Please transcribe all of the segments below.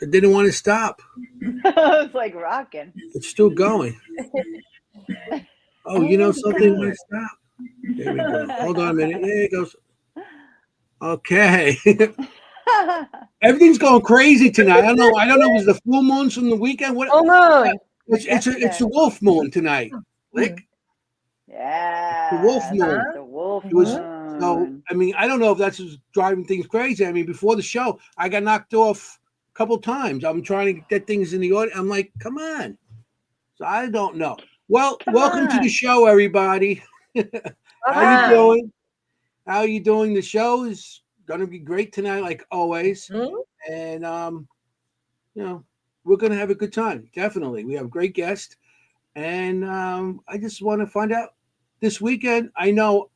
It didn't want to stop. It's like rocking. It's still going. Oh, you know Oh my something? Want God. to stop? There we go. Hold on a minute. There it goes. Okay. Everything's going crazy tonight. I don't know. I don't know. Was the full moons from the weekend? What? Full moon. It's a Yesterday. wolf moon tonight. Like the wolf Yes, Huh? moon. the wolf It was Mhm. so. moon. I mean, I don't know if that's just driving things crazy. I mean, before the show, I got knocked off a couple times. I'm trying to get things in the audience. I'm like, come on. So I don't know. Well, Come welcome to the on. show, everybody. How you Welcome. Hi. doing? How you doing? The show is gonna be great tonight, like always. Mhm. And you know, we're gonna have a good time. Definitely, we have a great guest, and I just want to find out this weekend. I know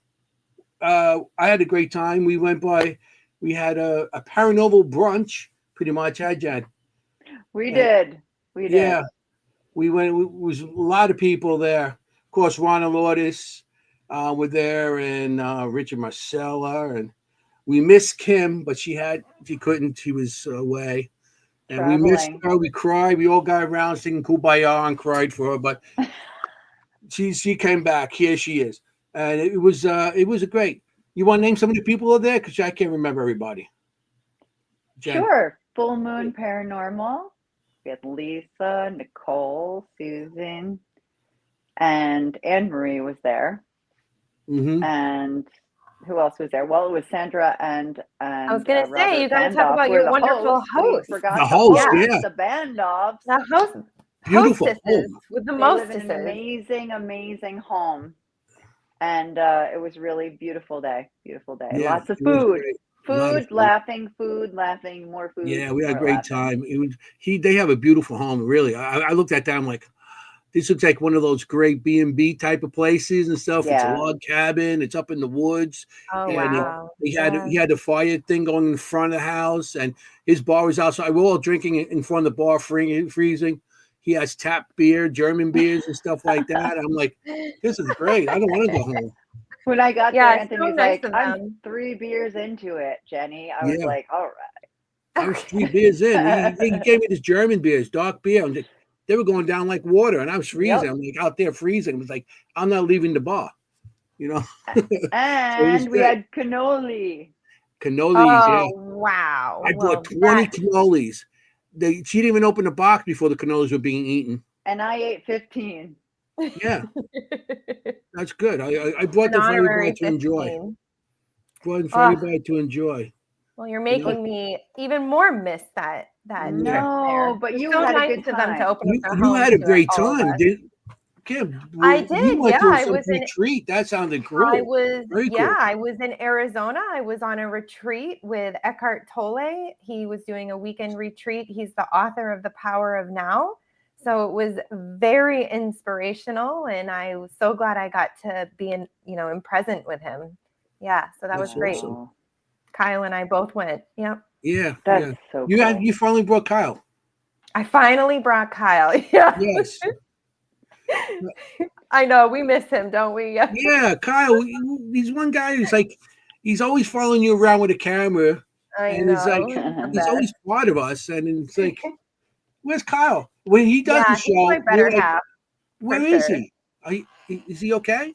I had a great time. We had a paranormal brunch, pretty much. I Jen? We And did. We did. yeah, we went. It was a lot of people there. Of course, Ron and Lourdes were there, and Richard Marcella, and we missed Kimm, but she couldn't. She was away. And we missed Traveling. her. We cried. We all got around singing "Kumbaya" and cried for her. But she came back. Here she is, and it was a great. You want to name some of the people who are there because I can't remember everybody. Jen. Sure. Full moon paranormal. We had Lisa, Nicole, Susan, and Anne Marie was there. Mm-hmm. And who else was there? Well, it was Sandra I was gonna say you Robert got to talk Bandoff about who were your the wonderful hosts. We host. The forgot the host, Yeah, hosts, yeah, the Bandoffs. the beautiful hostesses home. with the They live in an mostesses. amazing home. And it was really beautiful day. Beautiful day. Yeah, Lots of it was food. great. A lot of Food, laughing, yeah, we had a more great laughing. time. It was he. They have a beautiful home. Really, I looked at that. I'm like, this looks like one of those great B&B type of places and stuff. It's a Yeah. log cabin. It's up in the woods, Oh and Beautiful. wow. he Yes. had the fire thing going in front of the house, and his bar was outside. We're all drinking in front of the bar, freezing. He has tap beer, German beers, and stuff like that. I'm like, this is great. I don't want to go home. When I got there, Yeah, it's so Anthony's nice like, of I'm them. 3 beers into it, Jenny. I was Yeah, like, all I was three Okay. beers in. He right. gave me this German beers, dark beer. And they were going down like water, and I was freezing. Yep. I'm like out there freezing. It was like I'm not leaving the bar, you know. So it was And we great. had cannoli. Cannolis, yeah. Oh wow. I bought Well, 20 that cannolis. She didn't even open the box before the cannolis were being eaten. And I ate 15. Yeah, that's good. I brought an them for everybody honorary to enjoy. 15. Brought them for Oh, anybody to enjoy. well, you're You know. But making me even more miss that Yeah. trip there. no, It but was you so had a nice good of them to time. open up their You home had a to great all of time, us. did Kim? I You did, went yeah. to some retreat. That sounded cool. Very Yeah, cool. I was in Arizona. I was on a retreat with Eckhart Tolle. He was doing a weekend retreat. He's the author of The Power of Now. So it was very inspirational, and I was so glad I got to be in present with him. Yeah, so that was That's great. awesome. Oh, Kyle and I both went. Yep. Yeah, that's yeah. so cool. You finally brought Kyle. I finally brought Kyle. Yeah. Yes. I know. We miss him, don't we? Yeah. Yeah, Kyle. He's one guy who's like, he's always following you around with a camera, I and it's like know. He's the he's best. always part of us. And it's like, where's Kyle? When he does the Yeah, he's my show, we're better like, half for where is sure. he? Is he okay?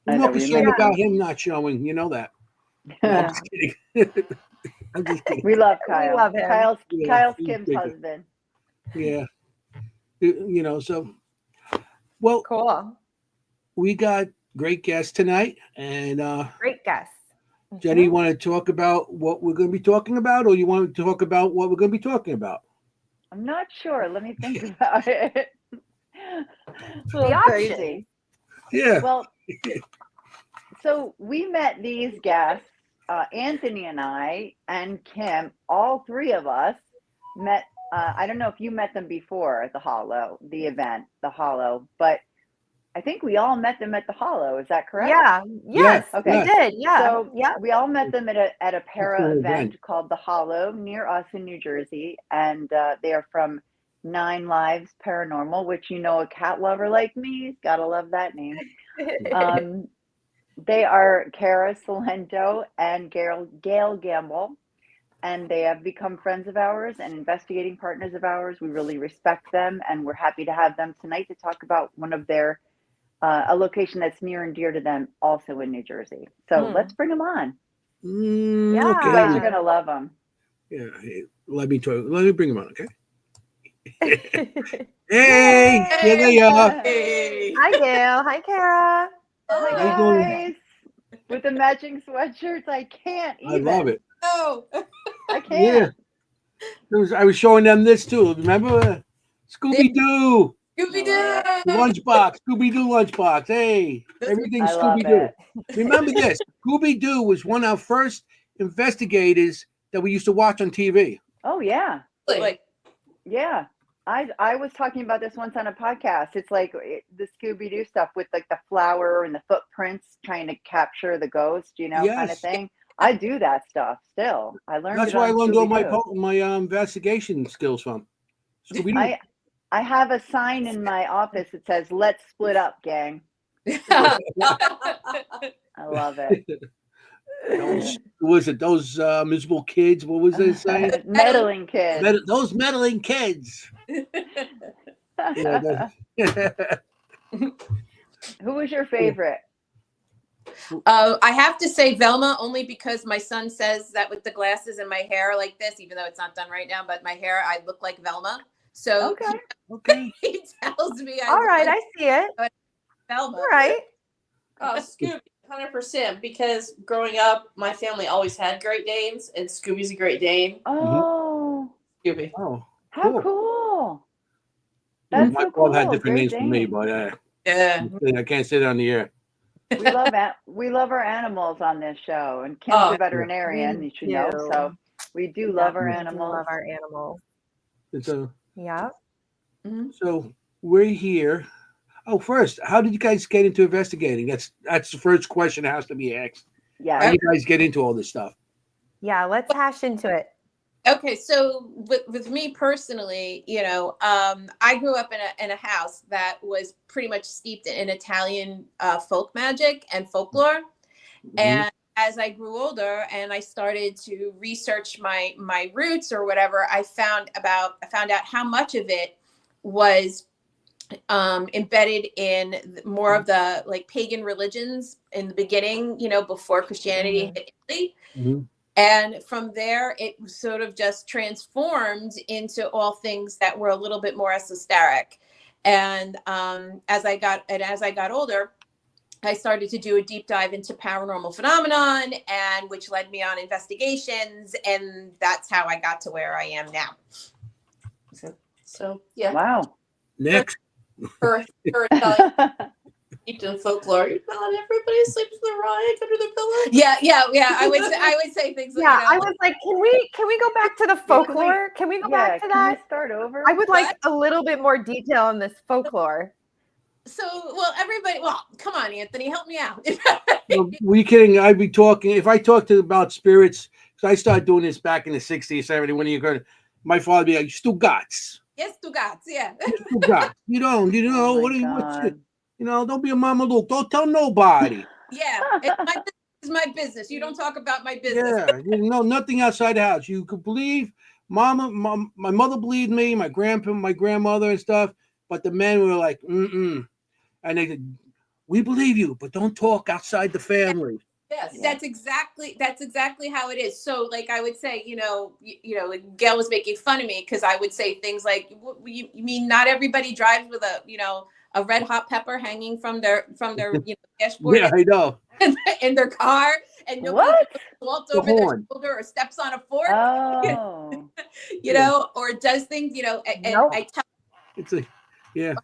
We're I more know we concerned miss Yeah. about him. him not showing. You know that. No, I'm just kidding. I'm just kidding. We love We Kyle. love him. Yeah, Kyle's he's Kim's bigger. husband. Yeah, so well, Cool. we got great guests tonight, and Great guess. Jenny, you Mhm. want to talk about what we're going to be talking about, or you want to talk about what we're going to be talking about? I'm not sure. Let me think about it. A The little options. crazy. Yeah, Well, so we met these guests, Anthony and I, and Kimm, all three of us met. I don't know if you met them before at the Hollow, the event, the Hollow, but I think we all met them at the Hollow. Is that correct? Yeah. yeah, Yes, we Okay. yeah. did. Yeah. So Yeah. we all met them at a A para cool event event. called the Hollow near us in New Jersey, and they are from Nine Lives Paranormal, which a cat lover like me, gotta love that name. Um, they are Kara Salento and Gail Gamble. and they have become friends of ours and investigating partners of ours. We really respect them, and we're happy to have them tonight to talk about one of their a location that's near and dear to them, also in New Jersey. So let's bring them on. Yeah. You guys are Okay. gonna love them. Yeah. Hey, let me bring him on. Okay. Hi, Hey, here they are. Hey. Gail. Hi, Kara. Hi How you doing? guys, with the matching sweatshirts. I can't I even. love it. Oh, I can't. Yeah. I was showing them this too. Remember Scooby Doo Scooby Oh, Doo. lunchbox? Scooby Doo lunchbox. Hey, everything I love Scooby Doo. it. Remember this? Scooby Doo was one of our first investigators that we used to watch on TV. Oh yeah, Like, yeah. I was talking about this once on a podcast. It's like the Scooby Doo stuff with like the flower and the footprints trying to capture the ghost, kind of Yes. thing. I do that stuff still. I learned That's it where I on learned all Scooby-Doo. my investigation skills from. Scooby Doo. I have a sign in my office that says "Let's split up, gang." I love it. Was it those miserable kids? What was they saying? Meddling kids. Those meddling kids. Yeah, Who was your favorite? I have to say Velma only because my son says that with the glasses and my hair like this, even though it's not done right now, but my hair, I look like Velma. So Okay. he tells me I All look right, like I see it. Velma. All right. Oh, Scooby, 100%. Because growing up, my family always had Great Danes, and Scooby's a Great Dane. Oh, Scooby. Oh, how cool. cool! Yeah, That's my so cool. father had different Great names for me, Dane. but Yeah. I can't say it on the air. We love our animals on this show, and Kim's Oh, a veterinarian, you should know. do. So we do love our We do animals. love our animals. It's a, Yeah. so we're here. Oh, first, how did you guys get into investigating? That's the first question that has to be asked. How Yeah. you guys get into all this stuff? Yeah, let's hash into it. Okay, so with me personally, I grew up in a house that was pretty much steeped in Italian folk magic and folklore. And as I grew older and I started to research my roots or whatever, I found out how much of it was embedded in more of the like pagan religions in the beginning, before Christianity hit Italy. And from there, it sort of just transformed into all things that were a little bit more esoteric. And as I got older, I started to do a deep dive into paranormal phenomenon, and which led me on investigations, and that's how I got to where I am now. So, yeah. Wow. Next. For Italian steeped in folklore, not everybody sleeps with a rag under their pillow. Yeah. I would say things like I was like, can we go back to the folklore? Can we go back to Can that? we start over? I would like a little bit more detail on this folklore. So, come on, Anthony, help me out. Were you kidding? I'd be talking if I talked about spirits. Because I started doing this back in the '60s, '70s. When you heard my father would be like, "Stugats." Yes, Stugats, yeah. Stugats. You know. Oh What? my What's God. it? Don't be a mama Luke. Don't tell nobody. Yeah, it's my business. You don't talk about my business. Yeah, nothing outside the house. You could believe my mother believed me, my grandmother and stuff, but the men were like, and they said, we believe you, but don't talk outside the family. Yes. That's exactly how it is. So like I would say, like Gail was making fun of me because I would say things like, you mean not everybody drives with a red hot pepper hanging from their dashboard Yeah, I know. in their car, and nobody walks over their horn. shoulder or steps on a fork, Oh. or does things, and Nope. I tell. It's a yeah.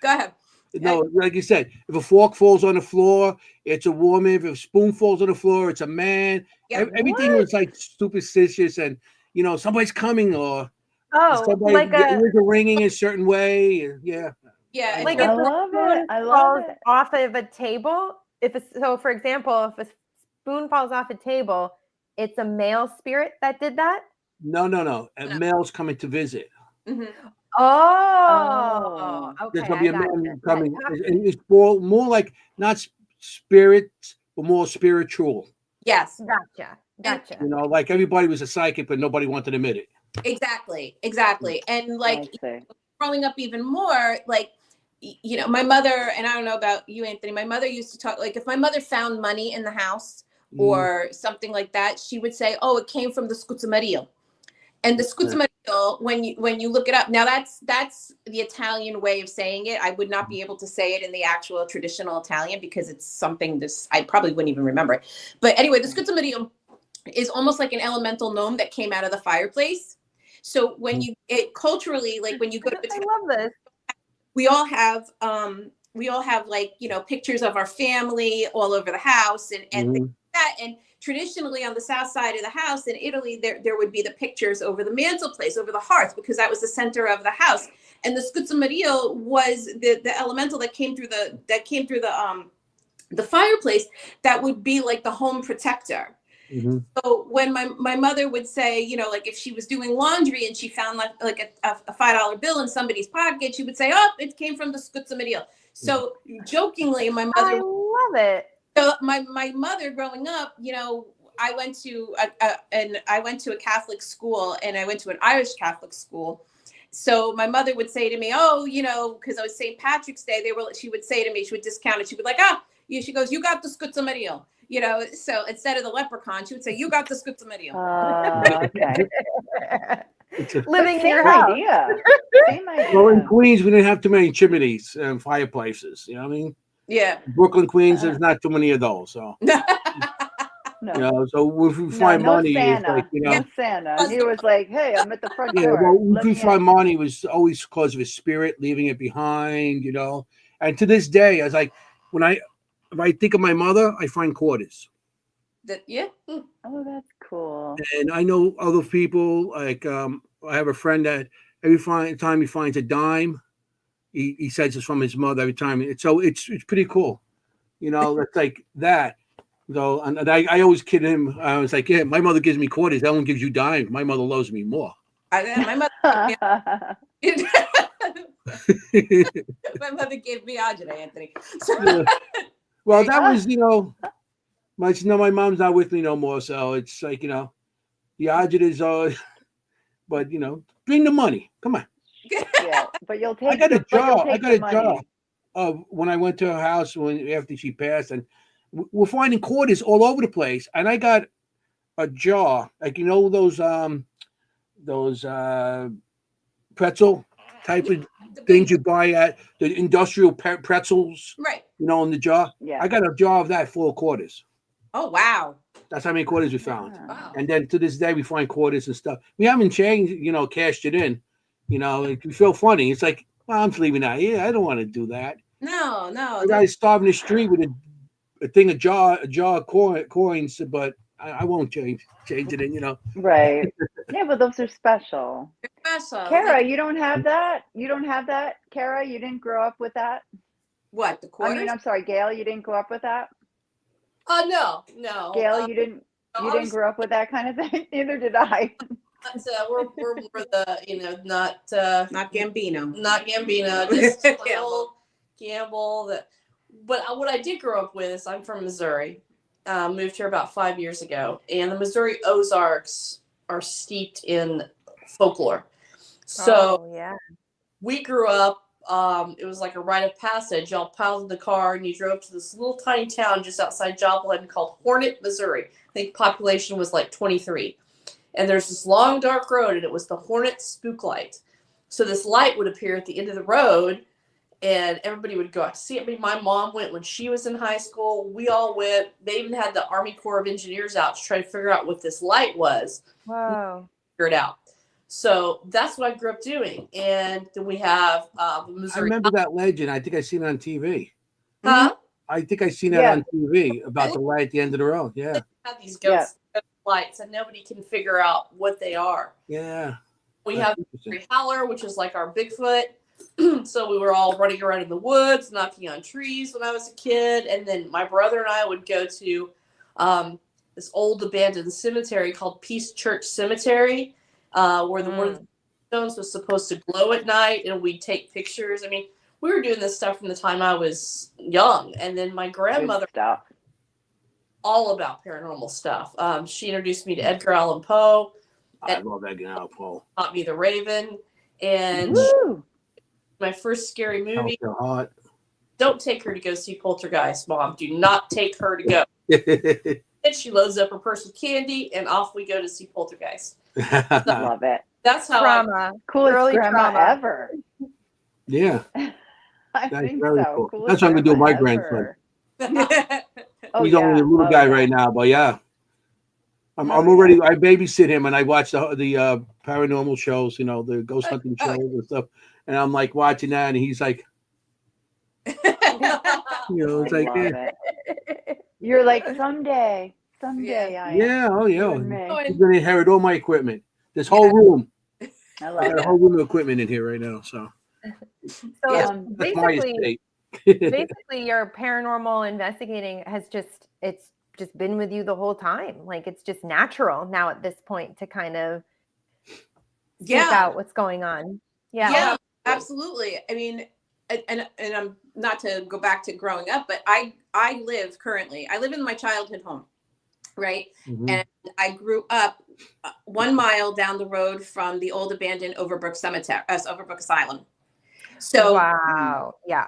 Go ahead. No, like you said, if a fork falls on the floor, it's a woman. If a spoon falls on the floor, it's a man. Yeah, Everything was like superstitious, and somebody's coming, or somebody like a ringing a certain way. Yeah. Yeah, like I if love a spoon it. I love falls it. off of a table. For example, if a spoon falls off a table, it's a male spirit that did that. No. A male's coming to visit. Mhm. Oh, okay. There's gonna be a I got man you. coming, and it's more like not spirits, but more spiritual. Yes. Gotcha. Gotcha. You know, like everybody was a psychic, but nobody wanted to admit it. Exactly. And I like see. growing up even more, like, you know, my mother, and I don't know about you, Anthony, my mother used to talk, like if my mother found money in the house or something like that, she would say, oh, it came from the Scuzamario. And the Scuzamario, when you look it up, now that's the Italian way of saying it. I would not be able to say it in the actual traditional Italian because it's something I probably wouldn't even remember it. But anyway, the Scuzamario is almost like an elemental gnome that came out of the fireplace. So when culturally, like when you go to I love this. we all have like, you know, pictures of our family all over the house and things like that. And traditionally on the south side of the house in Italy, there would be the pictures over the mantelpiece, over the hearth, because that was the center of the house. And the Scuzamario was the elemental that came through the fireplace that would be like the home protector. So when my mother would say, you know, like if she was doing laundry and she found like a $5 bill in somebody's pocket, she would say, oh, it came from the Scuzamario. So jokingly, my mother, I love it. so my mother growing up, you know, I went to a Catholic school and I went to an Irish Catholic school. So my mother would say to me, oh, you know, because I was St. Patrick's Day, she would say to me, she would discount it. She would be like, she goes, you got the Scuzamario. You know, so instead of the leprechaun, she would say, you got the Scuzamario. Okay. Living in Same your house. idea. Same idea. Well, in Queens, we didn't have too many chimneys and fireplaces. You know what I mean? Yeah. Brooklyn, Queens, there's not too many of those. So, No. you know, so if we find money, it's Santa. like, you know. No Santa. He was like, hey, I'm at the front Yeah, door. well, if we find money, it was always because of his spirit, leaving it behind, you know. And to this day, I was like, if I think of my mother, I find quarters. Oh, that's cool. And I know other people, like I have a friend that every time he finds a dime, he says it's from his mother every time. It's pretty cool. You know, it's like that. So, and I always kid him. I was like, yeah, my mother gives me quarters. That one gives you dimes. My mother loves me more. My mother gave me agita, Anthony. Well, that was, you know, my mom's not with me no more. So it's like, you know, the agitas are, but, you know, bring the money. Come on. Yeah, but you'll take. I got a jar. I got a money. jar of when I went to her house after she passed, and we're finding quarters all over the place. And I got a jar, like, you know, those pretzel type of things you buy at the industrial pretzels, right? You know, in the jar. Yeah. I got a jar of that full of quarters. Oh wow! That's how many quarters we found. Wow. And then to this day, we find quarters and stuff. We haven't changed, you know, cashed it in. You know, it can feel funny. It's like, well, I'm leaving out. Yeah, I don't want to do that. No. The guy's starving the street with a jar of coins, but I won't change it in, you know. Right. Yeah, but those are special. They're special. Kara, you don't have that? You don't have that? Kara, you didn't grow up with that? What, the quarters? I mean, I'm sorry, Gail, you didn't grow up with that? No. Gail, you didn't grow up with that kind of thing? Neither did I. We're the, you know, not Gambino. Not Gambino, just little gamble. But what I did grow up with is I'm from Missouri. Moved here about 5 years ago, and the Missouri Ozarks are steeped in folklore. So we grew up. It was like a rite of passage. Y'all piled in the car and you drove to this little tiny town just outside Joplin called Hornet, Missouri. I think population was like 23. And there's this long, dark road, and it was the Hornet Spook Light. So this light would appear at the end of the road, and everybody would go out to see it. I mean, my mom went when she was in high school. We all went. They even had the Army Corps of Engineers out to try to figure out what this light was. Wow. Figure it out. So that's what I grew up doing. And then we have Missouri. I remember that legend. I think I seen it on TV. Huh? I think I seen that on TV about the light at the end of the road. Yeah. They have these ghost lights, and nobody can figure out what they are. Yeah. We have Missouri Howler, which is like our Bigfoot. So we were all running around in the woods, knocking on trees when I was a kid. And then my brother and I would go to this old abandoned cemetery called Peace Church Cemetery, where one of the stones was supposed to glow at night, and we'd take pictures. I mean, we were doing this stuff from the time I was young. And then my grandmother all about paranormal stuff. She introduced me to Edgar Allan Poe, I love Edgar Allan Poe. taught me The Raven, and Woo! my first scary movie. Your heart. Don't take her to go see Poltergeist, Mom. Do not take her to go. And she loads up her purse with candy, and off we go to see Poltergeist. Love it. That's how Trauma. Coolest Early grandma trauma. ever. Yeah, I that's think very so. cool. Coolest That's what I'm gonna do with my grandma grandson. ever. Oh, He's only a little Oh, guy yeah. right now, but yeah. I'm Oh, already. I babysit him, and I watch the paranormal shows. You know, the ghost hunting shows and stuff. And I'm like watching that, and he's like, you know, it's I like, love it. You're like, someday, yeah, oh you yeah. and me. He's gonna inherit all my equipment. This whole room. I I love got a it. whole room of equipment in here right now. So So that's my basically, estate. basically, your paranormal investigating has it's just been with you the whole time. Like it's just natural now at this point to kind of seek out what's going on. Yeah, absolutely. I mean, and I'm not to go back to growing up, but I live in my childhood home, right? Mhm. And I grew up 1 mile down the road from the old abandoned Overbrook Cemetery, Overbrook Asylum. So Wow. Yeah.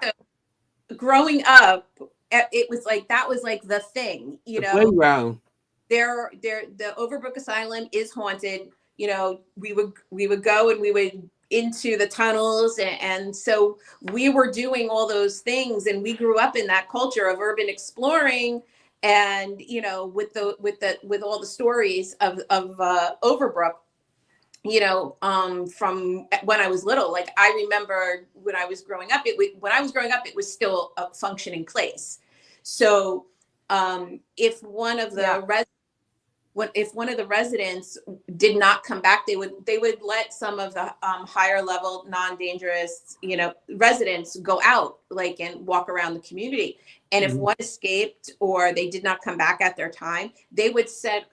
growing up, it was like that was like the thing, you The know. playground. The Overbrook Asylum is haunted. You know, we would go and we would into the tunnels, and so we were doing all those things, and we grew up in that culture of urban exploring, and you know, with all the stories of Overbrook, you know, from when I was little. Like I remember when I was growing up, it was still a functioning place. So if one of the if one of the residents did not come back, they would let some of the higher level, non-dangerous, you know, residents go out, like, and walk around the community. And if one escaped or they did not come back at their time, they would set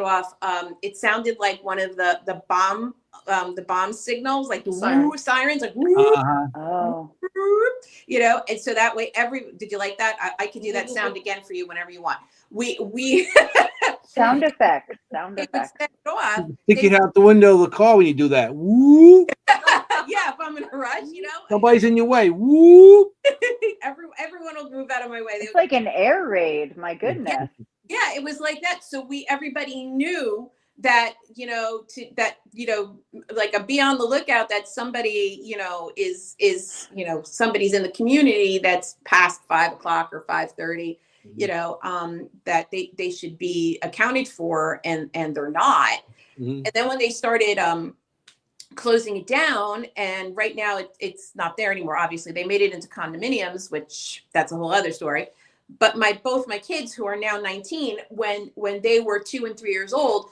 off. It sounded like one of the bomb signals, like the woo sirens, like woo. Oh, You know, and so that way, did you like that? I can do that sound again for you whenever you want. We sound effects. they would set it off. Stick it out the window of the car when you do that. Woo! Yeah, if I'm in a rush, you know. Nobody's in your way. Woo! Everyone will move out of my way. It's like an air raid. My goodness. Yeah, it was like that. So everybody knew that, you know, like be on the lookout that somebody, you know, is you know, somebody's in the community that's past 5 o'clock or 5:30, you know, that they should be accounted for, and they're not. And then when they started closing it down, and right now it's not there anymore. Obviously, they made it into condominiums, which that's a whole other story. But both my kids, who are now 19, when they were 2 and 3 years old,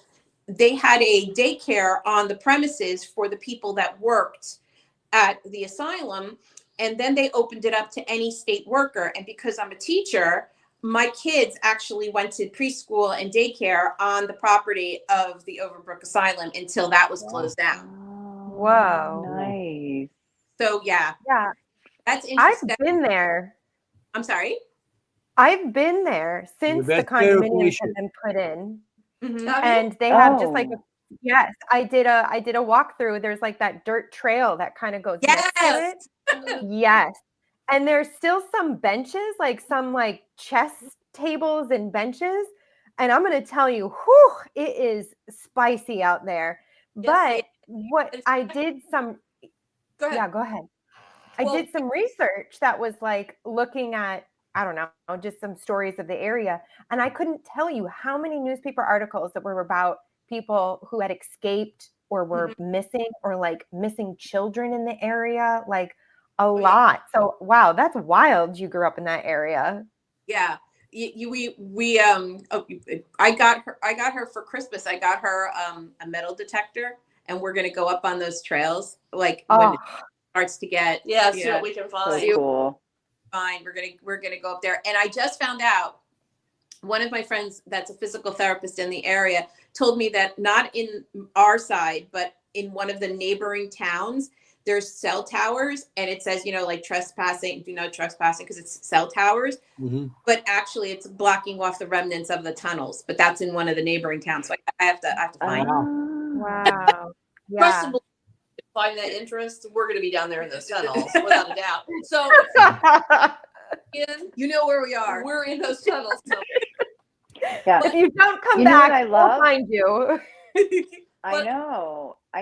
they had a daycare on the premises for the people that worked at the asylum. And then they opened it up to any state worker. And because I'm a teacher, my kids actually went to preschool and daycare on the property of the Overbrook Asylum until that was closed down. Whoa. Nice. So yeah, that's I've interesting. been there. I'm sorry. I've been there since the best condominiums clarification. have been put in. Mhm. And they have just like Oh. yes, I did a walkthrough. There's like that dirt trail that kind of goes next to Yes. it. Yes. And there's still some benches, like some like chess tables and benches. And I'm going to tell you, whew, it is spicy out there. But what I did some, Go ahead. yeah, go ahead. I Well, did some research that was like looking at, I don't know, just some stories of the area. And I couldn't tell you how many newspaper articles that were about people who had escaped or were missing, or like missing children in the area, like a lot. So, wow, that's wild. You grew up in that area. Yeah. I got her for Christmas. I got her a metal detector, and we're going to go up on those trails. Like when it starts to get, see what we can find. So cool. Fine. We're gonna go up there. And I just found out, one of my friends that's a physical therapist in the area told me that not in our side, but in one of the neighboring towns, there's cell towers, and it says, like trespassing, do not trespassing, because it's cell towers. Mm-hmm. But actually, it's blocking off the remnants of the tunnels. But that's in one of the neighboring towns, so I have to find. Wow. Trust Yeah. and believe, find that interest, we're going to be down there in those tunnels without a doubt. So You know where we are. we're in those tunnels. So. Yeah. If you don't come You know what back, I we'll love? find you. I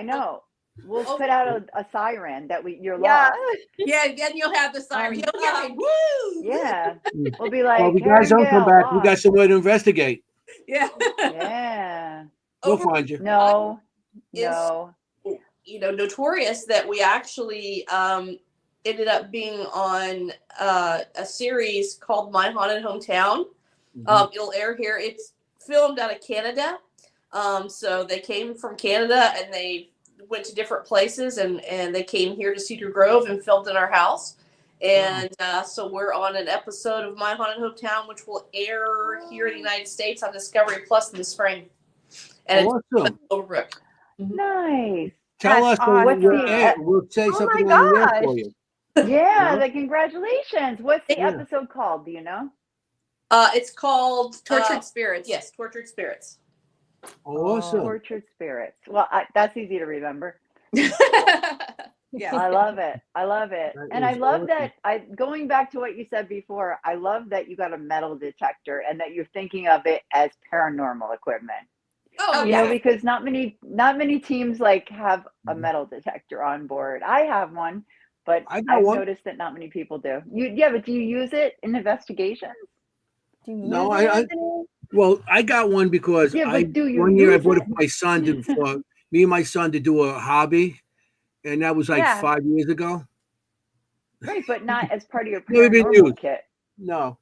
know. We'll put out a siren that you're Yeah. lost. Yeah, then you'll have the siren. You'll hear me. Woo! Yeah. We'll be like, Well, if you guys don't come back, we got lost. somewhere to investigate. Yeah. Yeah. We'll find you. No. Is- No. Notorious that we actually ended up being on a series called My Haunted Hometown. Mhm. It'll air here. It's filmed out of Canada. So they came from Canada and they went to different places and they came here to Cedar Grove and filmed in our house. And so we're on an episode of My Haunted Hometown, which will air here in the United States on Discovery Plus in the spring. And Awesome. it's Overbrook. Nice. Tell us That's when awesome. we'll air. We'll say Oh something my on the air gosh. for you. Yeah, Yeah. congratulations. What's the Yeah. episode called? Do you know? It's called Tortured Spirits. Yes, Tortured Spirits. Awesome. Tortured Spirits. Well, that's easy to remember. Yeah. I love it. I love it. That And I is love awesome. that going back to what you said before, I love that you got a metal detector and that you're thinking of it as paranormal equipment. Oh, You yeah. know, because not many teams like have a Mhm. metal detector on board. I have one, but I got I've one. noticed that not many people do. But do you use it in investigations? Do you No, use it, I Anthony? well, I got one because Yeah, but do you one year I use bought it it? for my son for me and my son to do a hobby, and that was like Yeah. 5 years ago. Right, but not as part of your Never been paranormal used. kit. No,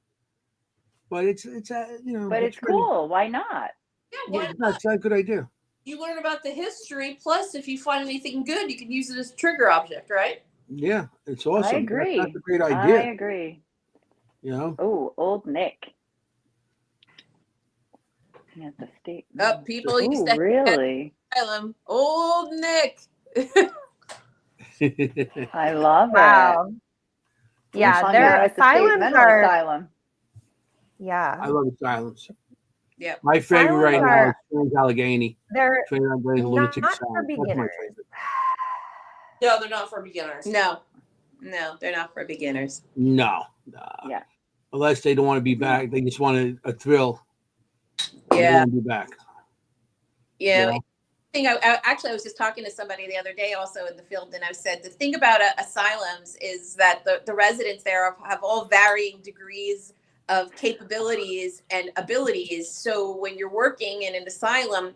but it's But it's pretty- cool. Why not? Yeah, Yeah, why not? it's not a good idea. You learn about the history. Plus, if you find anything good, you can use it as a trigger object, right? Yeah, it's awesome. I agree. That's a great I idea. agree. You know. Oh, old Nick. At the state. People used Oh, to really? asylum. Old Nick. I love it. Wow. Yeah, Hung their out at the state asylums mental are. asylum. Yeah, I love silence. Yeah. My favorite right Silence now are- is Trans Allegheny. they're Trans Allegheny Lunatic not Asylum. for That's my beginners. favorite. No, they're not for beginners. No, they're not for beginners. No. Yeah. Unless they don't want to be back, they just want a thrill. They Yeah. want to be back. Yeah. Yeah. I was just talking to somebody the other day also in the field, and I said the thing about asylums is that the residents there have all varying degrees of capabilities and abilities. So when you're working in an asylum,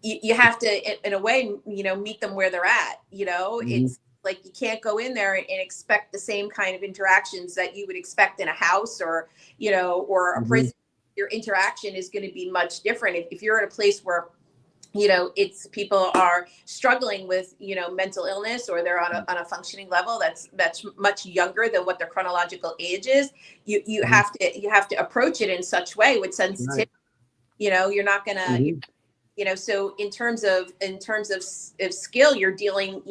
you have to, in a way, meet them where they're at. Mhm. It's like you can't go in there and expect the same kind of interactions that you would expect in a house or a Mhm. prison. Your interaction is going to be much different if you're in a place where it's people are struggling with mental illness, or they're on a functioning level that's much younger than what their chronological age is. You Mhm. have to approach it in such way with sensitivity. Right. You're not gonna Mhm. so in terms of skill, you're dealing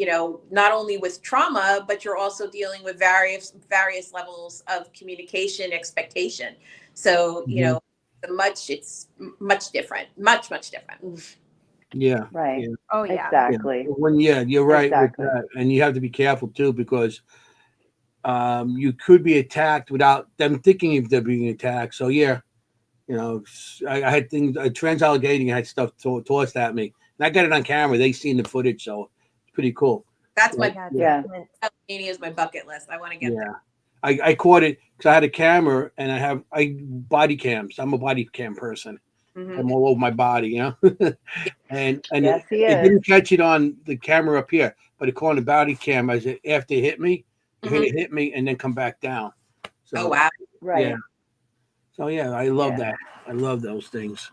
not only with trauma, but you're also dealing with various levels of communication expectation. So Mhm. it's much different, much different. Yeah. Right. Yeah. Oh yeah. Exactly. When you're right Exactly. with that, and you have to be careful too, because you could be attacked without them thinking they're being attacked. So yeah, I had things. Trans Allegheny had stuff tossed at me, and I got it on camera. They seen the footage, so it's pretty cool. That's my Yeah. Tasmania is my bucket list. I want to get Yeah, there. I caught it because I had a camera and I body cams. I'm a body cam person. Mhm. I'm all over my body, and Yes, he it is. didn't catch it on the camera up here, but it caught on the body cam as it after it hit me, it hit me and then come back down. So Oh wow. Right. yeah. So yeah, I love Yeah. that. I love those things.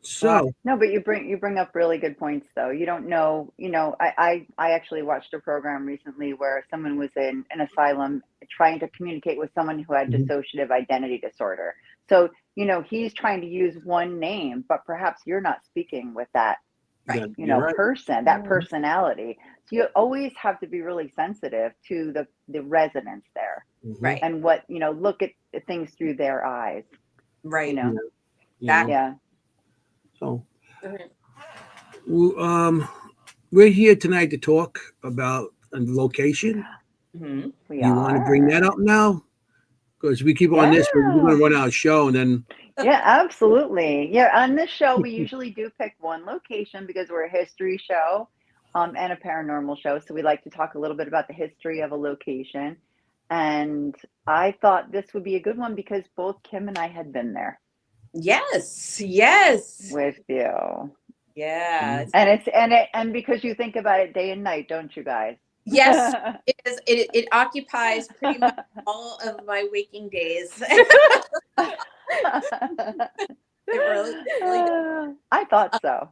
So No, but you bring up really good points though. You don't know, I actually watched a program recently where someone was in an asylum trying to communicate with someone who had Mhm. dissociative identity disorder. So, he's trying to use one name, but perhaps you're not speaking with that Right. You're right. person, that Mhm. personality. So you always have to be really sensitive to the residents there Mhm. Right. and what, look at things through their eyes, Right. You know, Exactly. Yeah. So, Mhm. we're here tonight to talk about a location. Mhm. We You want to bring that are. up now? Because we keep on this, we're Yeah. going to run out of show, and then Yeah, absolutely. Yeah, on this show, we usually do pick one location because we're a history show and a paranormal show. So we like to talk a little bit about the history of a location. And I thought this would be a good one because both Kim and I had been there Yes. Yes. with you. Yeah. And because you think about it day and night, don't you guys? Yes. It is. It occupies pretty much all of my waking days. It really does. I thought so.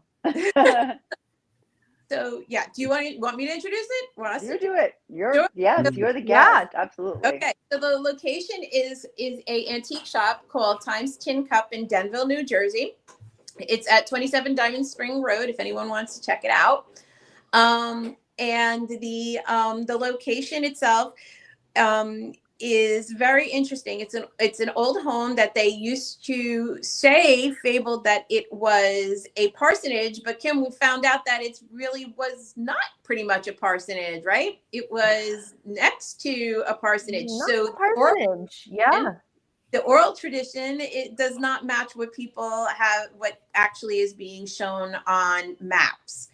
So yeah, do you want me to introduce it? Want us to You do it. Sure. Yes, you're the Yeah. guest. Absolutely. Okay, so the location is a antique shop called Times Tin Cup in Denville, New Jersey. It's at 27 Diamond Spring Road. If anyone wants to check it out, and the location itself is very interesting. It's an old home that they used to say fabled that it was a parsonage, but Kim, we found out that it really was not pretty much a parsonage, right? It was next to a parsonage. Not So a parsonage. Yeah. the oral tradition, it does not match what people have, what actually is being shown on maps.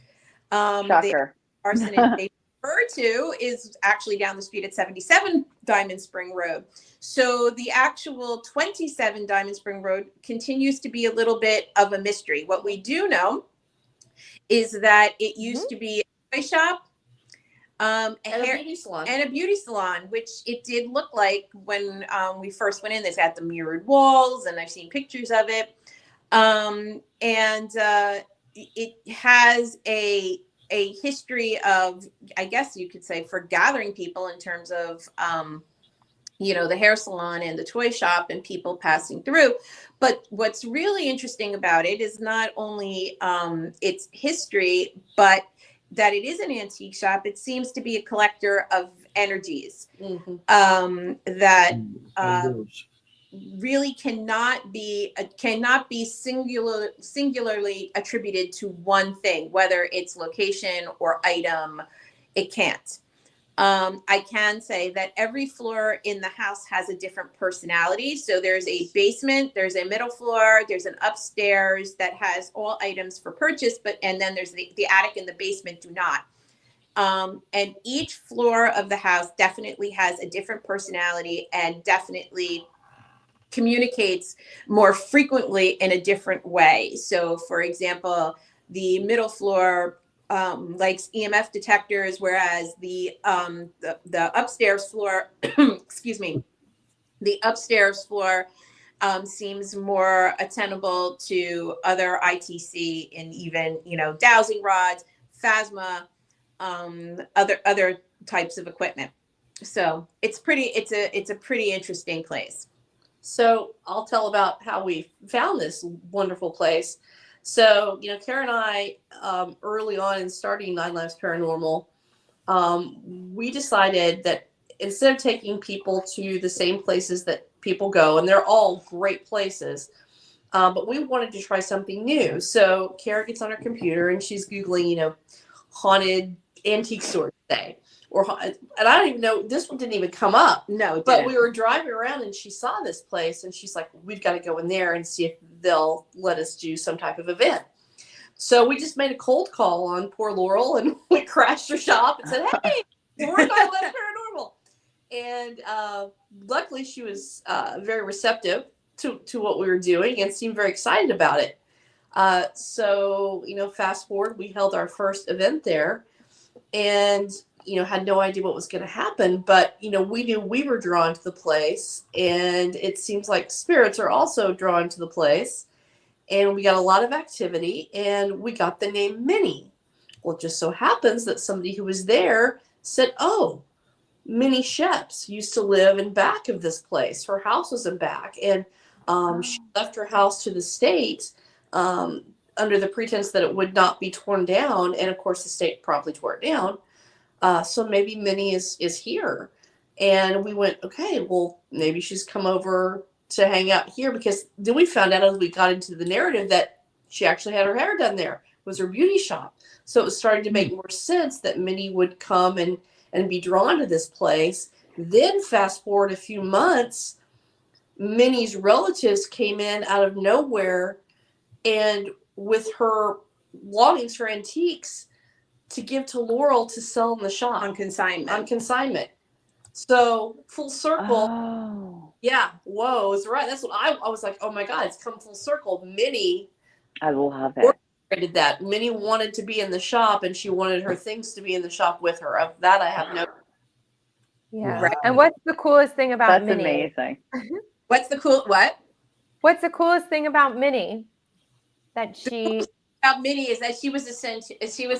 The Shocker. parsonage they refer to is actually down the street at 77 Diamond Spring Road. So the actual 27 Diamond Spring Road continues to be a little bit of a mystery. What we do know is that it used to be a toy shop, And a beauty salon. and a beauty salon, which it did look like when we first went in. This had the mirrored walls, and I've seen pictures of it. It has a history of, I guess you could say, for gathering people in terms of the hair salon and the toy shop and people passing through. But what's really interesting about it is not only its history, but that it is an antique shop. It seems to be a collector of energies that really cannot be singularly attributed to one thing, whether it's location or item. It can't. I can say that every floor in the house has a different personality. So there's a basement, there's a middle floor, there's an upstairs that has all items for purchase, and then there's the attic and the basement do not. And each floor of the house definitely has a different personality and definitely communicates more frequently in a different way. So, for example, the middle floor likes EMF detectors, whereas the upstairs floor, excuse me, the upstairs floor seems more attainable to other ITC and even dowsing rods, phasma, other types of equipment. So it's a pretty interesting place. So I'll tell about how we found this wonderful place. So, Karen and I, early on in starting Nine Lives Paranormal, we decided that instead of taking people to the same places that people go, and they're all great places, but we wanted to try something new. So Karen gets on her computer and she's Googling, haunted antique stores today. And I don't even know, this one didn't even come up. No, it but didn't. we were driving around and she saw this place and she's like, we've got to go in there and see if they'll let us do some type of event. So we just made a cold call on poor Laurel and we crashed her shop and said, hey, we're Nine Lives Paranormal. And luckily she was very receptive to what we were doing and seemed very excited about it. So, fast forward, we held our first event there and had no idea what was going to happen, but we knew we were drawn to the place, and it seems like spirits are also drawn to the place, and we got a lot of activity, and we got the name Minnie. Well, it just so happens that somebody who was there said, oh, Minnie Sheps used to live in back of this place. Her house was in back, and she left her house to the state under the pretense that it would not be torn down. And of course, the state promptly tore it down. So maybe Minnie is here. And we went, okay, well, maybe she's come over to hang out here, because then we found out as we got into the narrative that she actually had her hair done there. It was her beauty shop. So it was starting to make more sense that Minnie would come and be drawn to this place. Then fast forward a few months, Minnie's relatives came in out of nowhere and with her longings for antiques to give to Laurel to sell in the shop. On consignment. On consignment. So full circle. Oh, Yeah. Whoa, it's right. That's what I was like, oh my God, it's come full circle. Minnie I love it. did that. Minnie wanted to be in the shop, and she wanted her things to be in the shop with her. Of that I have no. Yeah. Right. And what's the coolest thing about That's Minnie? amazing. What's the cool what? What's the coolest thing about Minnie? That she About Minnie is that she was a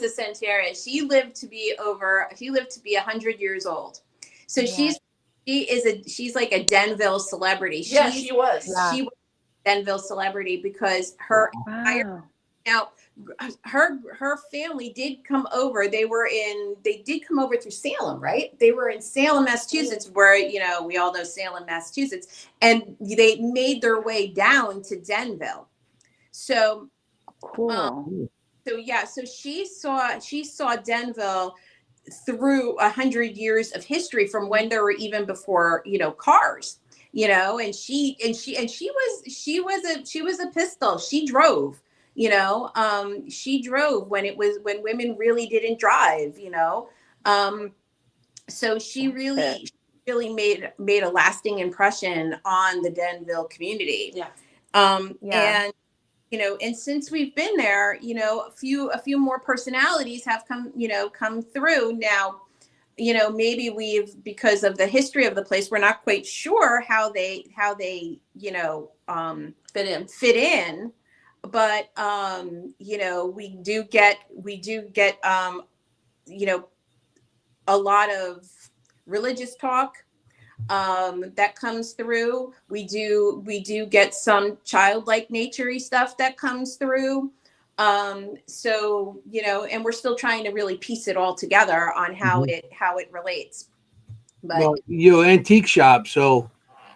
centenarian. She lived to be 100 years old. So Yeah. she's like a Denville celebrity. Yeah, she was. Yeah. She was a Denville celebrity because her Wow. now her family did come over. They did come over through Salem, right? They were in Salem, Massachusetts, where we all know Salem, Massachusetts, and they made their way down to Denville. So Cool. so she saw Denville through 100 years of history, from when there were even before cars, and she was a pistol. She drove, she drove when women really didn't drive, so she really made a lasting impression on the Denville community. Yeah. Yeah. And since we've been there, a few more personalities have come through now. Maybe because of the history of the place, we're not quite sure how they fit in, but we do get a lot of religious talk that comes through. We do get some childlike nature-y stuff that comes through. So and we're still trying to really piece it all together on how it relates. But Well, you're an antique shop, so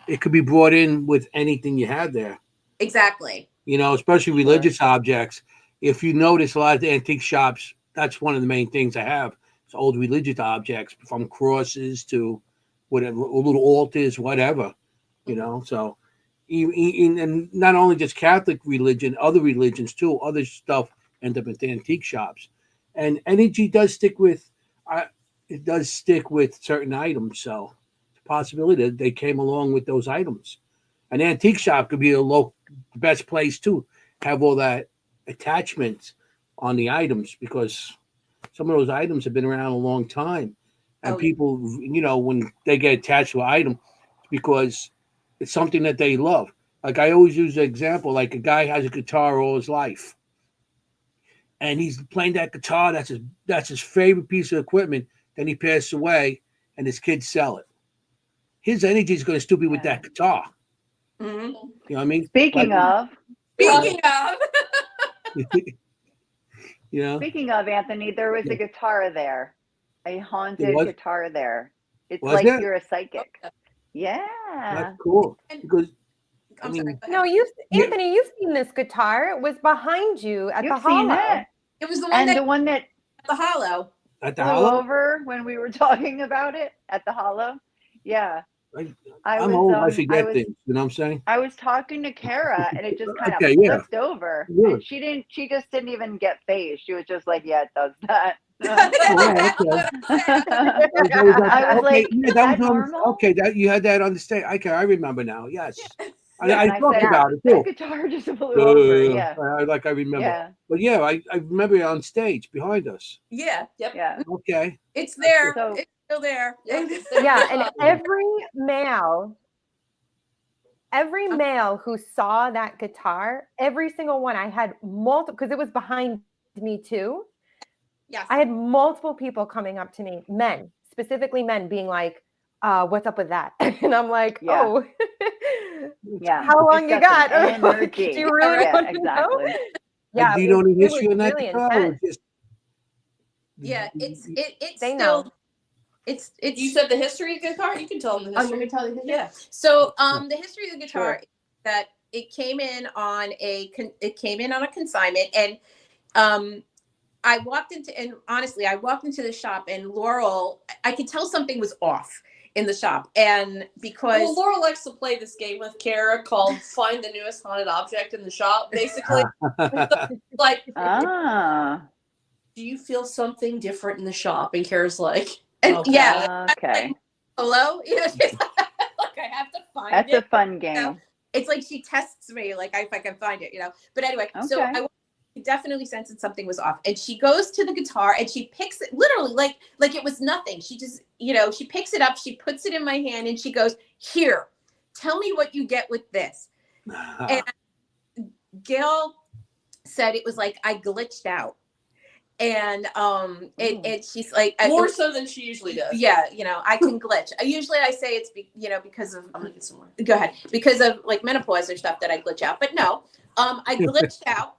it could be brought in with anything you have there. exactly. Especially religious objects. If you notice, a lot of the antique shops, that's one of the main things I have. It's old religious objects, from crosses to whatever, little altars, whatever. So even and not only just Catholic religion, other religions too, other stuff end up at the antique shops. And energy does stick with certain items. So it's a possibility that they came along with those items. An antique shop could be the best place to have all that attachment on the items, because some of those items have been around a long time. And people, when they get attached to an item, it's because it's something that they love. Like I always use the example, like a guy has a guitar all his life, and he's playing that guitar. That's his favorite piece of equipment. Then he passes away, and his kids sell it. His energy is going to still be with that guitar. Mm-hmm. You know what I mean? Speaking of, Speaking of, Anthony, there was a guitar there, a haunted guitar there. It's Was like there? you're a psychic. Yeah. That's cool. Because Sorry, No, Anthony, you've seen this guitar. It was behind you at the You've seen Hollow. it. it was the And one the one that at the Hollow. at the flew Hollow, over when we were talking about it at the Hollow. Yeah. I'm old. I forget things. You know what I'm saying? I was talking to Kara and it just kind of Okay, yeah. flipped over. Yeah. And she just didn't even get phased. She was just like, yeah, it does that. I was like, yeah, that normal? Okay, that you had that on the stage. Okay, I remember now. Yes, Yeah, I and talked said, about it that too. guitar just flew over. Yeah. I remember. Yeah. But yeah, I remember it on stage behind us. Yeah. Yep. Yeah. Okay. It's there. So- It's still there. Yeah, and every male who saw that guitar, every single one, I had multiple, because it was behind me too. Yes. I had multiple people coming up to me, men, specifically men, being like, what's up with that? And I'm like, Yeah. oh, Yeah. how long you got? Energy. Do you really Yeah, want to exactly. know? Yeah, do you it know was- any it was history on that really guitar? Or intense. just, Yeah, it's They still know. it's You said the history of the guitar. You can tell them the Oh, history. you can tell the history? Yeah. So the history of the guitar Sure. is that it came in on a consignment, and I walked into the shop, and Laurel, I could tell something was off in the shop, and because Well, Laura likes to play this game with Kara called "Find the Newest Haunted Object in the Shop." Basically, like, Ah, do you feel something different in the shop? And Kara's like, and okay. yeah, okay. hello, you know, she's like, I have to find That's it. a fun game. It's like she tests me, like if I can find it, you know. But anyway, so Okay. I definitely sensed that something was off, and she goes to the guitar and she picks it literally like it was nothing. She just, you know, she picks it up, she puts it in my hand, and she goes, "Here, tell me what you get with this." And Gail said it was like I glitched out, and she's like More so than she usually does. yeah, you know, I can glitch. I say it's because of I'm gonna get some more. go ahead, because of like menopause or stuff that I glitch out, but no, I glitched out,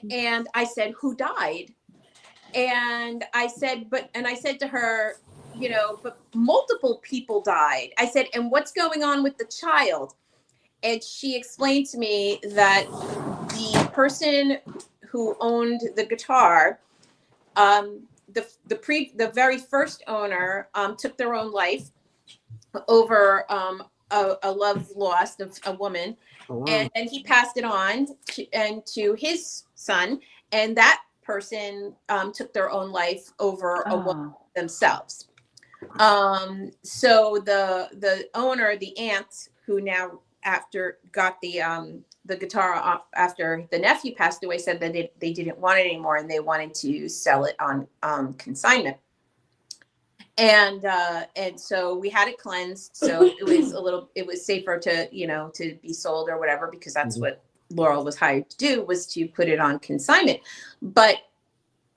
and I said, "Who died?" And I said to her, you know, but multiple people died. I said, "And what's going on with the child?" And she explained to me that the person who owned the guitar, the very first owner, took their own life over a love lost of a woman, Oh, wow. and he passed it on to his son, and that person took their own life over a woman Oh, themselves. So the owner, the aunt, who now after got the guitar off after the nephew passed away, said that they didn't want it anymore and they wanted to sell it on consignment. And so we had it cleansed, so it was safer to, you know, to be sold or whatever, because that's what Laurel was hired to do, was to put it on consignment. But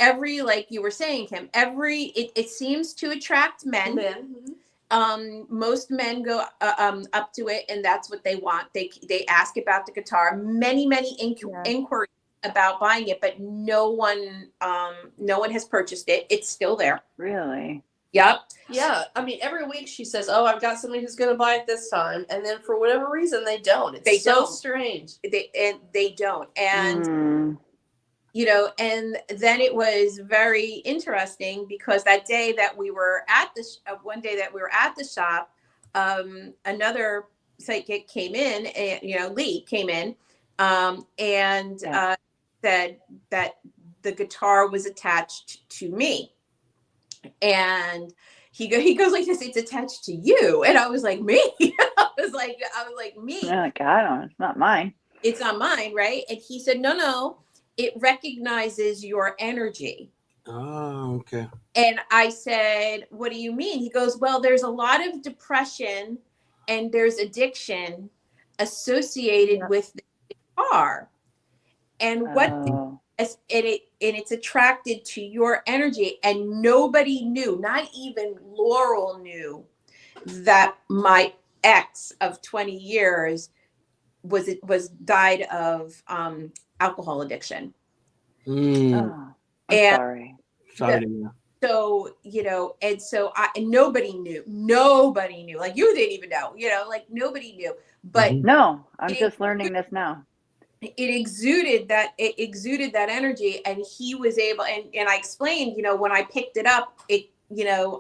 like you were saying, Kim, it seems to attract men. Most men go up to it, and that's what they want. They ask about the guitar. Many inquiries about buying it, but no one has purchased it. It's still there. really? Yep. Yeah, I mean, every week she says, "Oh, I've got somebody who's going to buy it this time," and then for whatever reason, they don't. It's so strange. They don't, and you know, and then it was very interesting because that day that we were at one day that we were at the shop, another psychic came in, and you know, Lee came in, and said that the guitar was attached to me. And he goes like this, "It's attached to you." And I was like, "Me?" I was like, "Me." Oh, God, it's not mine. It's not mine, right? And he said, no, it recognizes your energy. Oh, okay. And I said, "What do you mean?" He goes, "Well, there's a lot of depression and there's addiction associated with the guitar. And it's attracted to your energy." And nobody knew, not even Laurel knew, that my ex of 20 years was died of alcohol addiction. Oh, I'm sorry. Sorry to hear. So, you know, and so nobody knew, like you didn't even know, you know, like nobody knew, but No, I'm just learning this now. it exuded that energy, and he was able, and I explained, you know, when I picked it up, it, you know,